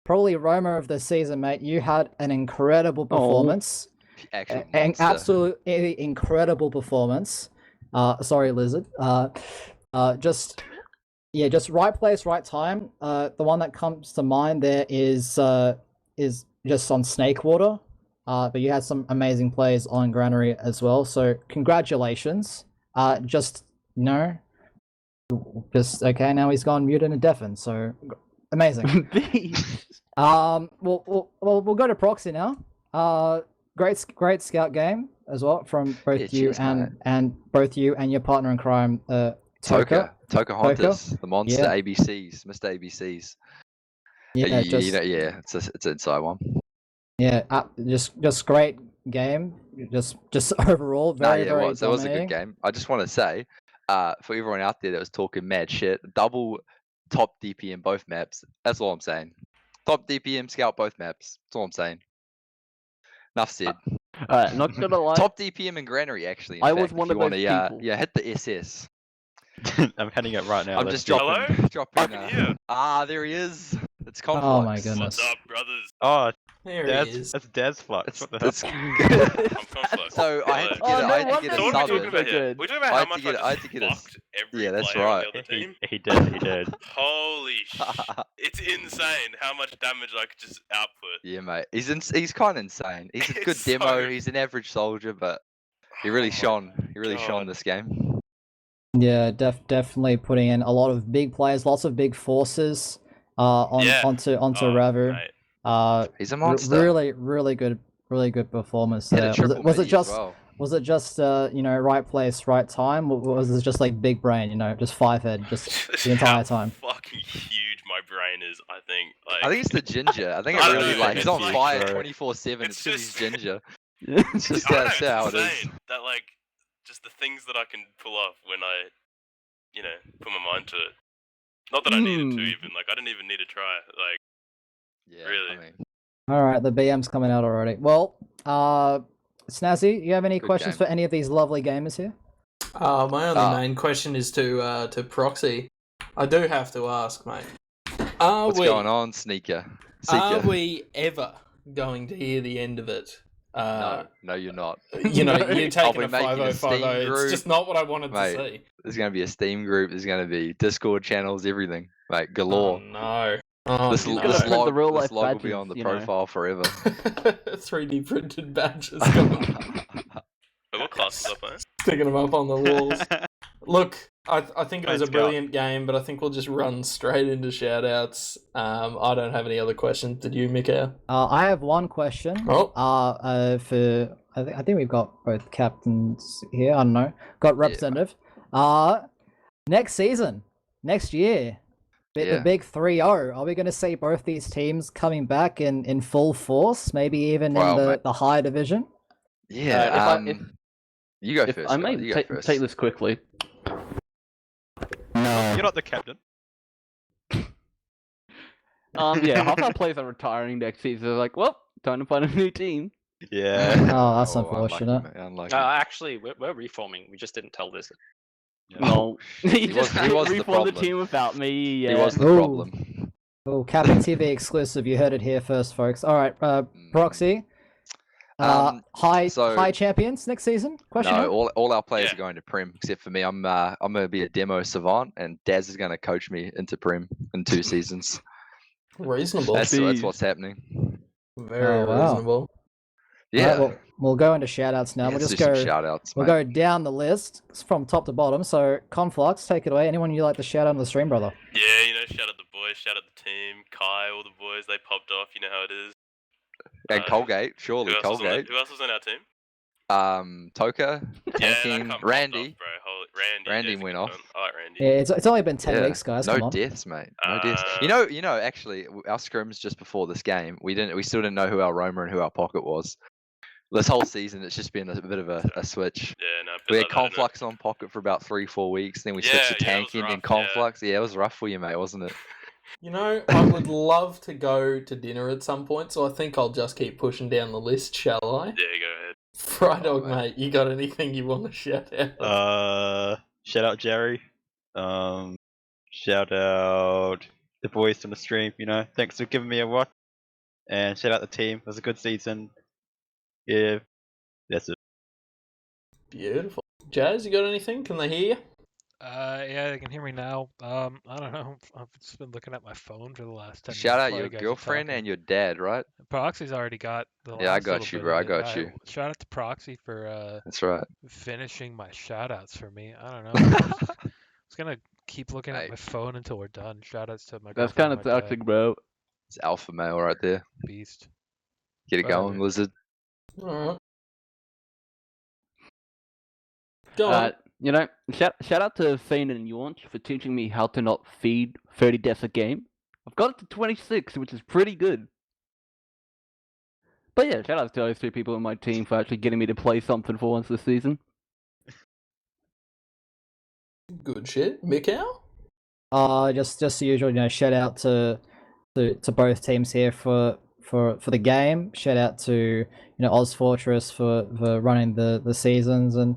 Speaker 3: probably Roma of the season, mate. You had an incredible performance.
Speaker 4: Actual
Speaker 3: An
Speaker 4: monster.
Speaker 3: absolutely incredible performance. Sorry, Lizard. Just right place, right time. The one that comes to mind there is just on Snakewater. But you had some amazing plays on Granary as well. So congratulations. Just okay. Now he's gone mute and deafened. So amazing. We'll go to Proxy now. Great scout game as well from both
Speaker 4: Yeah,
Speaker 3: you
Speaker 4: cheers, mate.
Speaker 3: and both you and your partner in crime,
Speaker 4: Toka Hontus, the monster
Speaker 3: Yeah.
Speaker 4: ABCs, Mr. ABCs.
Speaker 3: Yeah,
Speaker 4: It's an inside one.
Speaker 3: yeah, just great game. Just overall very
Speaker 4: It was a good
Speaker 3: dominating.
Speaker 4: game. I just want to say, for everyone out there that was talking mad shit, double top DPM both maps. That's all I'm saying. Top DPM scout both maps. That's all I'm saying. Enough said.
Speaker 6: Alright, not gonna lie.
Speaker 4: Top DPM and Granary actually. In
Speaker 6: I
Speaker 4: fact,
Speaker 6: was
Speaker 4: if
Speaker 6: one
Speaker 4: you
Speaker 6: of
Speaker 4: want
Speaker 6: those
Speaker 4: to,
Speaker 6: people.
Speaker 4: hit the SS.
Speaker 5: I'm heading it right now.
Speaker 4: I'm
Speaker 5: let's
Speaker 4: just
Speaker 5: do it.
Speaker 4: dropping.
Speaker 8: I can hear.
Speaker 4: There he is. It's Conflux.
Speaker 3: Oh my goodness.
Speaker 8: What's up, brothers?
Speaker 5: Oh,
Speaker 2: There
Speaker 5: Daz,
Speaker 2: he is.
Speaker 5: that's Daz Flux.
Speaker 4: It's,
Speaker 5: What the hell?
Speaker 4: it's
Speaker 8: I'm Conflux.
Speaker 4: So I had to
Speaker 6: Oh,
Speaker 4: get
Speaker 6: no
Speaker 4: I had to
Speaker 6: wonder
Speaker 4: get
Speaker 8: So
Speaker 4: a
Speaker 8: what are we
Speaker 4: sub
Speaker 8: talking
Speaker 4: in.
Speaker 8: about here?
Speaker 6: good.
Speaker 8: We're talking about
Speaker 4: I
Speaker 8: how
Speaker 4: had to
Speaker 8: much
Speaker 4: get-
Speaker 8: I
Speaker 4: I had
Speaker 8: just
Speaker 4: to get a-
Speaker 8: fucked every
Speaker 4: Yeah, that's
Speaker 8: player on
Speaker 4: right.
Speaker 8: the other team.
Speaker 5: He did.
Speaker 8: Holy it's insane how much damage I could just output.
Speaker 4: Yeah, mate. He's kind of insane. He's a good
Speaker 8: It's
Speaker 4: demo.
Speaker 8: so-
Speaker 4: He's an average soldier, but he really
Speaker 8: Oh my
Speaker 4: shone. He really shone
Speaker 8: God.
Speaker 4: this game.
Speaker 3: Yeah, definitely putting in a lot of big players, lots of big forces
Speaker 8: Yeah.
Speaker 3: onto
Speaker 8: Oh,
Speaker 3: Ravu.
Speaker 8: mate.
Speaker 4: He's a monster.
Speaker 3: Really good performance
Speaker 4: Hit
Speaker 3: there.
Speaker 4: a triple
Speaker 3: Was it
Speaker 4: midi as
Speaker 3: just
Speaker 4: well.
Speaker 3: right place, right time? Or was it just like big brain, just five head, just the entire
Speaker 8: How
Speaker 3: time?
Speaker 8: fucking huge my brain is, I think. Like,
Speaker 4: I think it's the ginger. I think
Speaker 8: I
Speaker 4: it
Speaker 8: don't
Speaker 4: really
Speaker 8: know,
Speaker 4: like he's
Speaker 8: it's
Speaker 4: on
Speaker 8: like-
Speaker 4: fire
Speaker 5: Bro.
Speaker 4: 24/7.
Speaker 8: It's
Speaker 4: It's because he's
Speaker 8: just-
Speaker 4: ginger. It's just
Speaker 8: I don't know,
Speaker 4: that's how
Speaker 8: it's
Speaker 4: it is.
Speaker 8: insane that like just the things that I can pull off when I, put my mind to it. Not that I needed to even. Like I didn't even need to try. Like
Speaker 4: Yeah,
Speaker 8: Really?
Speaker 4: I mean,
Speaker 3: All right, the BM's coming out already. Well, Snazzy, you have any
Speaker 4: Good
Speaker 3: questions
Speaker 4: game.
Speaker 3: for any of these lovely gamers here?
Speaker 2: My only
Speaker 4: Ah.
Speaker 2: main question is to Proxy. I do have to ask, mate.
Speaker 4: what's going on, Sneaker?
Speaker 2: Are
Speaker 4: Seeker?
Speaker 2: we ever going to hear the end of it?
Speaker 4: No, you're not.
Speaker 2: You
Speaker 6: No.
Speaker 2: taking
Speaker 4: be
Speaker 2: a
Speaker 4: making a
Speaker 2: 5050.
Speaker 4: Steam
Speaker 2: It's
Speaker 4: group,
Speaker 2: just not what I wanted
Speaker 4: mate.
Speaker 2: to see.
Speaker 4: There's gonna be a Steam group. There's gonna be Discord channels, everything, mate,
Speaker 2: Oh
Speaker 4: galore.
Speaker 2: no. Oh,
Speaker 4: This,
Speaker 2: no.
Speaker 6: gonna
Speaker 4: this
Speaker 6: print the
Speaker 4: log,
Speaker 6: real
Speaker 4: this
Speaker 6: life
Speaker 4: log will be on
Speaker 6: badges,
Speaker 4: the profile forever.
Speaker 2: 3D printed badges coming,
Speaker 8: Wait, what classes are playing?
Speaker 2: sticking them up on the walls. Look, I think it was a
Speaker 5: Let's go.
Speaker 2: brilliant game, but I think we'll just run straight into shoutouts. I don't have any other questions. Did you, Mikkow?
Speaker 3: I have one question.
Speaker 2: Oh.
Speaker 3: I think we've got both captains here. I don't know. Got representative. Next season, next year, the
Speaker 4: Yeah.
Speaker 3: big 3-0. Are we going to see both these teams coming back in full force? Maybe even
Speaker 4: Well,
Speaker 3: in
Speaker 4: mate.
Speaker 3: the higher division.
Speaker 4: Yeah.
Speaker 6: if
Speaker 4: You go
Speaker 6: If
Speaker 4: first.
Speaker 6: I
Speaker 4: Scott,
Speaker 6: may
Speaker 4: you go
Speaker 6: take
Speaker 4: first.
Speaker 6: this quickly. No.
Speaker 5: You're not the captain.
Speaker 6: Yeah, half our players are retiring next season. They're like, well, time to find a new team.
Speaker 5: Yeah.
Speaker 3: Oh, that's
Speaker 4: unlucky,
Speaker 3: unfortunate.
Speaker 4: mate, unlucky.
Speaker 7: Actually, we're reforming. We just didn't tell this.
Speaker 6: No,
Speaker 4: He
Speaker 6: he
Speaker 4: was-
Speaker 6: just
Speaker 4: he was the
Speaker 6: reformed the
Speaker 4: problem.
Speaker 6: team without me.
Speaker 4: He
Speaker 6: Yeah.
Speaker 4: was the
Speaker 3: Ooh.
Speaker 4: problem.
Speaker 3: Oh, CappingTV exclusive. You heard it here first, folks. All right, Proxy. High champions next season? Question
Speaker 4: No,
Speaker 3: mark?
Speaker 4: all our players
Speaker 8: Yeah.
Speaker 4: are going to Prem except for me. I'm going to be a demo savant, and Daz is going to coach me into Prem in 2 seasons.
Speaker 2: Reasonable.
Speaker 4: That's
Speaker 6: Jeez.
Speaker 4: what's happening.
Speaker 2: Very
Speaker 3: Oh, wow.
Speaker 2: reasonable.
Speaker 4: Yeah.
Speaker 3: Alright, well, we'll go into shoutouts now.
Speaker 4: Yeah,
Speaker 3: We'll
Speaker 4: let's
Speaker 3: just
Speaker 4: do
Speaker 3: go.
Speaker 4: some shout outs.
Speaker 3: We'll go down the list from top to bottom. So, Conflux, take it away. Anyone you like to shout out on the stream, brother?
Speaker 8: Yeah, shout out the boys, shout out the team, Kai, all the boys. They popped off. You know how it is.
Speaker 4: And Colgate, surely
Speaker 8: Who else was on
Speaker 4: Colgate.
Speaker 8: who else was on our team?
Speaker 4: Toka,
Speaker 8: Yeah, that
Speaker 4: tanking,
Speaker 8: cunt popped
Speaker 4: Randy.
Speaker 8: off, bro. Randy.
Speaker 4: Randy
Speaker 8: yeah, he's a
Speaker 4: went
Speaker 8: good
Speaker 4: off.
Speaker 8: cunt. I like Randy.
Speaker 3: Yeah, it's only been 10
Speaker 4: Yeah,
Speaker 3: weeks, guys.
Speaker 4: no
Speaker 3: Come on.
Speaker 4: deaths, mate. No deaths.
Speaker 8: Uh,
Speaker 4: You know. Actually, our scrims just before this game, we still didn't know who our roamer and who our pocket was. This whole season, it's just been a bit of a switch.
Speaker 8: Yeah, no,
Speaker 4: We had
Speaker 8: like that, innit?
Speaker 4: Conflux on pocket for about 3-4 weeks, then we
Speaker 8: Yeah,
Speaker 4: switched to
Speaker 8: yeah, it was
Speaker 4: tanking and
Speaker 8: rough, yeah.
Speaker 4: Conflux. Yeah, it was rough for you, mate, wasn't it?
Speaker 2: You know, I would love to go to dinner at some point, so I think I'll just keep pushing down the list, shall I?
Speaker 8: Yeah, go ahead.
Speaker 2: Frydog,
Speaker 4: mate.
Speaker 2: mate, you got anything you want to shout out?
Speaker 5: Shout out Jerry. Shout out the boys from the stream. You know, thanks for giving me a watch. And shout out the team. It was a good season. Yeah, that's it.
Speaker 2: Beautiful. Jazz, you got anything? Can they hear you?
Speaker 9: Yeah, they can hear me now. I don't know. I've just been looking at my phone for the last 10
Speaker 4: Shout
Speaker 9: minutes
Speaker 4: out
Speaker 9: while
Speaker 4: your
Speaker 9: you guys are
Speaker 4: girlfriend
Speaker 9: talking.
Speaker 4: and your dad, right?
Speaker 9: Proxy's already got the
Speaker 4: Yeah, I
Speaker 9: last
Speaker 4: got
Speaker 9: little
Speaker 4: you,
Speaker 9: bit
Speaker 4: bro.
Speaker 9: of
Speaker 4: I
Speaker 9: it.
Speaker 4: got you.
Speaker 9: Shout out to Proxy for
Speaker 4: That's right.
Speaker 9: finishing my shoutouts for me. I don't know. I was gonna keep looking at
Speaker 4: Mate.
Speaker 9: my phone until we're done. Shoutouts to my
Speaker 6: That's
Speaker 9: girlfriend
Speaker 6: kind
Speaker 9: and
Speaker 6: of
Speaker 9: my dad.
Speaker 6: toxic, bro.
Speaker 4: It's alpha male right there.
Speaker 9: Beast.
Speaker 4: Get it going,
Speaker 9: Whatever.
Speaker 4: lizard.
Speaker 2: Alright. Go on.
Speaker 6: You know, shout out to Fane and Yaunch for teaching me how to not feed 30 deaths a game. I've got it to 26, which is pretty good. But yeah, shout out to those 2 people in my team for actually getting me to play something for once this season.
Speaker 2: Good shit. Mikkow?
Speaker 3: Just the usual, you know, shout out to both teams here for the game. Shout out to, you know, ozfortress for running the seasons and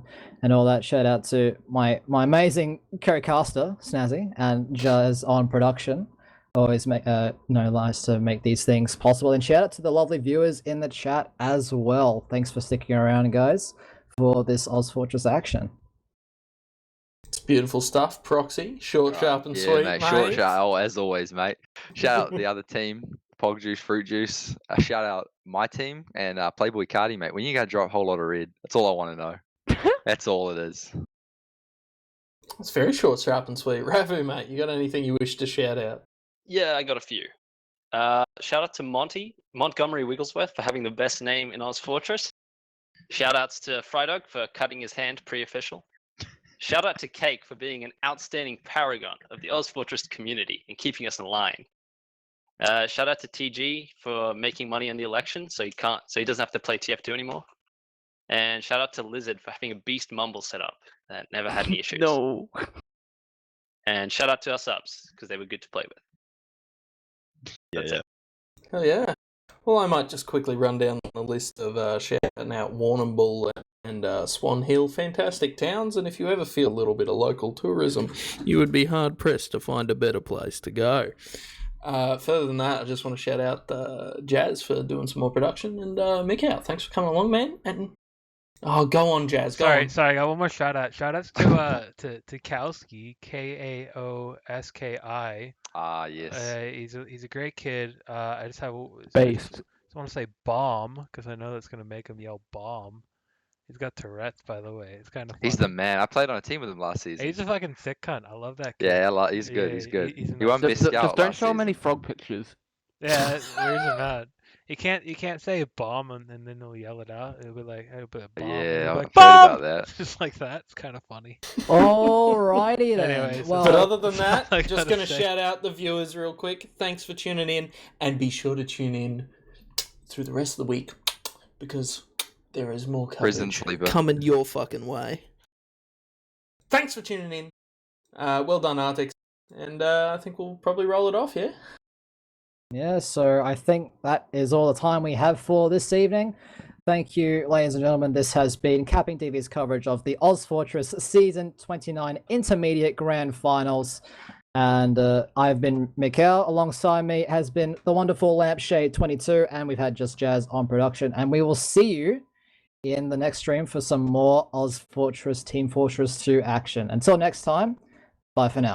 Speaker 3: all that. Shout out to my amazing co-caster Snazzy and Jazz on production. Always make nice to make these things possible. And shout out to the lovely viewers in the chat as well. Thanks for sticking around, guys, for this ozfortress action.
Speaker 2: It's beautiful stuff. Proxy, short, sharp, and sweet,
Speaker 4: mate.
Speaker 2: mate.
Speaker 4: Short, sharp. Oh, as always, mate. Shout out the other team, Pogjuice, Fruit Juice. Shout out my team and Playboy Cardi, mate. When you go drop a whole lot of red, that's all I want to know. That's all it is.
Speaker 2: It's very short, sharp, and sweet. Ravu, mate, you got anything you wish to shout out?
Speaker 7: Yeah, I got a few. Shout out to Montgomery Wigglesworth for having the best name in ozfortress. Shout outs to Frydog for cutting his hand pre-official. Shout out to Cake for being an outstanding paragon of the ozfortress community and keeping us in line. Shout out to TG for making money in the election, so he doesn't have to play TF2 anymore. And shout out to Lizard for having a beast mumble set up that never had any issues.
Speaker 6: No.
Speaker 7: And shout out to our subs because they were good to play with. That's it.
Speaker 2: Oh yeah. Well, I might just quickly run down the list of shouting out Warrnambool and Swan Hill, fantastic towns, and if you ever feel a little bit of local tourism, you would be hard pressed to find a better place to go. Further than that, I just want to shout out Jazz for doing some more production, and Mikkow, thanks for coming along, man. And go on, Jazz. Go on.
Speaker 9: Sorry, I got one more shout out. Shout outs to Kowski, Kaoski.
Speaker 4: Yes.
Speaker 9: He's a great kid. I just
Speaker 6: Based.
Speaker 9: want to say bomb because I know that's gonna make him yell bomb. He's got Tourette's, by the way. It's kind of.
Speaker 4: He's the man. I played on a team with him last season.
Speaker 9: He's a fucking sick cunt. I love that kid.
Speaker 4: Yeah, he's good. He's good. He won best
Speaker 6: Just
Speaker 4: scout
Speaker 6: don't
Speaker 4: last
Speaker 6: show him any
Speaker 4: season.
Speaker 6: frog pictures.
Speaker 9: Yeah, where's it at? You can't say bomb and then he'll yell it out. It'll be like, hey, but bomb.
Speaker 4: Yeah,
Speaker 9: I'll
Speaker 4: I've
Speaker 9: be
Speaker 4: heard about that.
Speaker 9: Just like that. It's kind of funny.
Speaker 3: Alrighty then.
Speaker 9: Anyways,
Speaker 3: well,
Speaker 2: But other than that,
Speaker 9: I
Speaker 2: just
Speaker 9: gotta
Speaker 2: going to
Speaker 9: say.
Speaker 2: shout out the viewers real quick. Thanks for tuning in, and be sure to tune in through the rest of the week because there is more
Speaker 4: Prison
Speaker 2: coverage
Speaker 4: sleeper.
Speaker 2: coming your fucking way. Thanks for tuning in. Well done, Artix. And I think we'll probably roll it off, yeah?
Speaker 3: Yeah, so I think that is all the time we have for this evening. Thank you, ladies and gentlemen. This has been CappingTV's coverage of the ozfortress Season 29 Intermediate Grand Finals. And I've been Mikkow. Alongside me has been the wonderful Lampshade22, and we've had Just Jazz on production. And we will see you in the next stream for some more ozfortress Team Fortress 2 action. Until next time, bye for now.